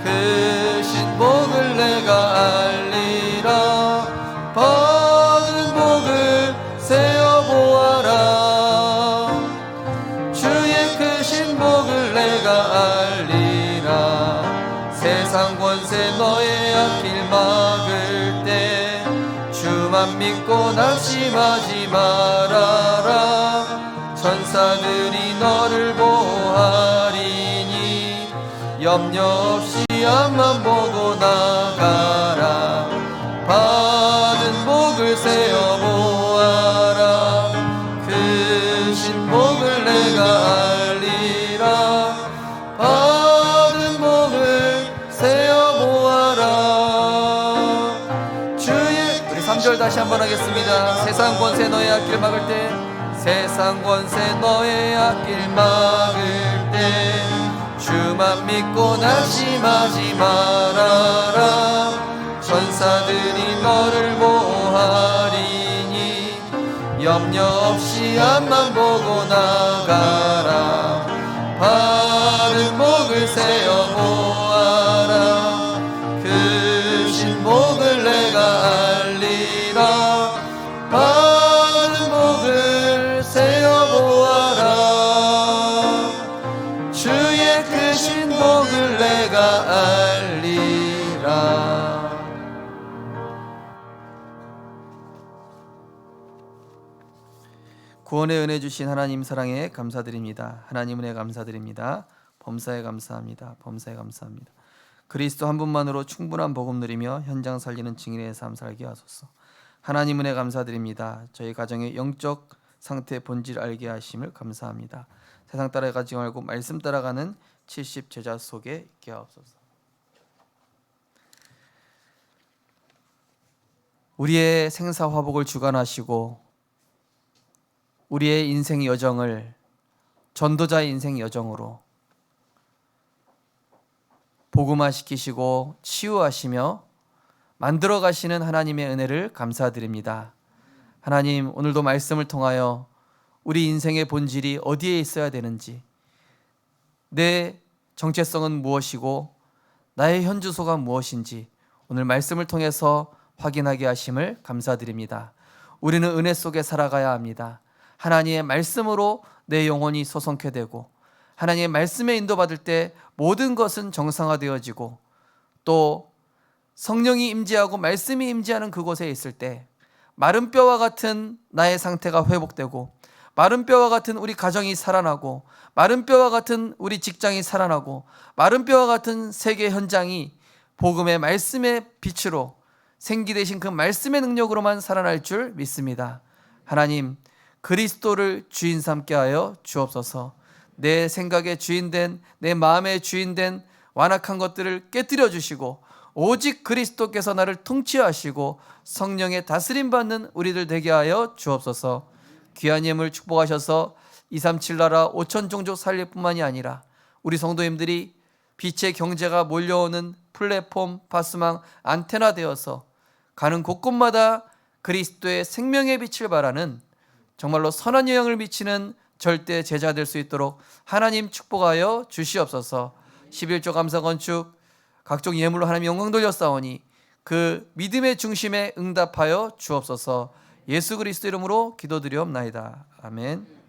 크신 복을 내가 알리라. 받은 복을 세어 보아라. 주의 크신 복을 내가 알리라. 세상 권세 너의 앞길 막을 때 주만 믿고 낙심하지 말아라. 천사들이 너를 보호하리니 염려 없이 앞만 보고 나가라. 받은 복을 세어 보아라. 크신 복을 내가 알리라. 받은 복을 세어 보아라. 주의 우리 3절 다시 한번 하겠습니다. 세상 권세 너의 앞길 막을 때 세상 권세 너의 앞길 막을 때 주만 믿고 낙심하지 말아라. 천사들이 너를 보호하리니 염려 없이 앞만 보고 나가라. 받은 복을 세어 보아라. 크신 복을 내가 알리라. 받은 복을 세어 보아라. 주의 크신 복을 내가 알리라. 구원의 은혜 주신 하나님 사랑에 감사드립니다. 하나님 은혜 감사드립니다. 범사에 감사합니다. 범사에 감사합니다. 그리스도 한 분만으로 충분한 복음 누리며 현장 살리는 증인의 삶 살게 하소서. 하나님 은혜 감사드립니다. 저희 가정의 영적 상태 본질 알게 하심을 감사합니다. 세상 따라가지 말고 말씀 따라가는 70 제자 속에 있게 하옵소서. 우리의 생사 화복을 주관하시고 우리의 인생 여정을 전도자의 인생 여정으로 복음화시키시고 치유하시며 만들어 가시는 하나님의 은혜를 감사드립니다. 하나님, 오늘도 말씀을 통하여 우리 인생의 본질이 어디에 있어야 되는지, 내 정체성은 무엇이고 나의 현주소가 무엇인지 오늘 말씀을 통해서 확인하게 하심을 감사드립니다. 우리는 은혜 속에 살아가야 합니다. 하나님의 말씀으로 내 영혼이 소성케 되고 하나님의 말씀에 인도받을 때 모든 것은 정상화되어지고 또 성령이 임재하고 말씀이 임재하는 그곳에 있을 때 마른 뼈와 같은 나의 상태가 회복되고 마른 뼈와 같은 우리 가정이 살아나고 마른 뼈와 같은 우리 직장이 살아나고 마른 뼈와 같은 세계 현장이 복음의 말씀의 빛으로 생기 되신 그 말씀의 능력으로만 살아날 줄 믿습니다. 하나님, 그리스도를 주인 삼게 하여 주옵소서. 내 생각의 주인된, 내 마음의 주인된 완악한 것들을 깨뜨려 주시고 오직 그리스도께서 나를 통치하시고 성령의 다스림 받는 우리들 되게 하여 주옵소서. 귀한 예물 축복하셔서 237 나라 5천 종족 살릴 뿐만이 아니라 우리 성도님들이 빛의 경제가 몰려오는 플랫폼, 파스망, 안테나 되어서 가는 곳곳마다 그리스도의 생명의 빛을 발하는 정말로 선한 영향을 미치는 절대 제자 될 수 있도록 하나님 축복하여 주시옵소서. 11조 감사 건축 각종 예물로 하나님 영광 돌렸사오니 그 믿음의 중심에 응답하여 주옵소서. 예수 그리스도 이름으로 기도드리옵나이다. 아멘.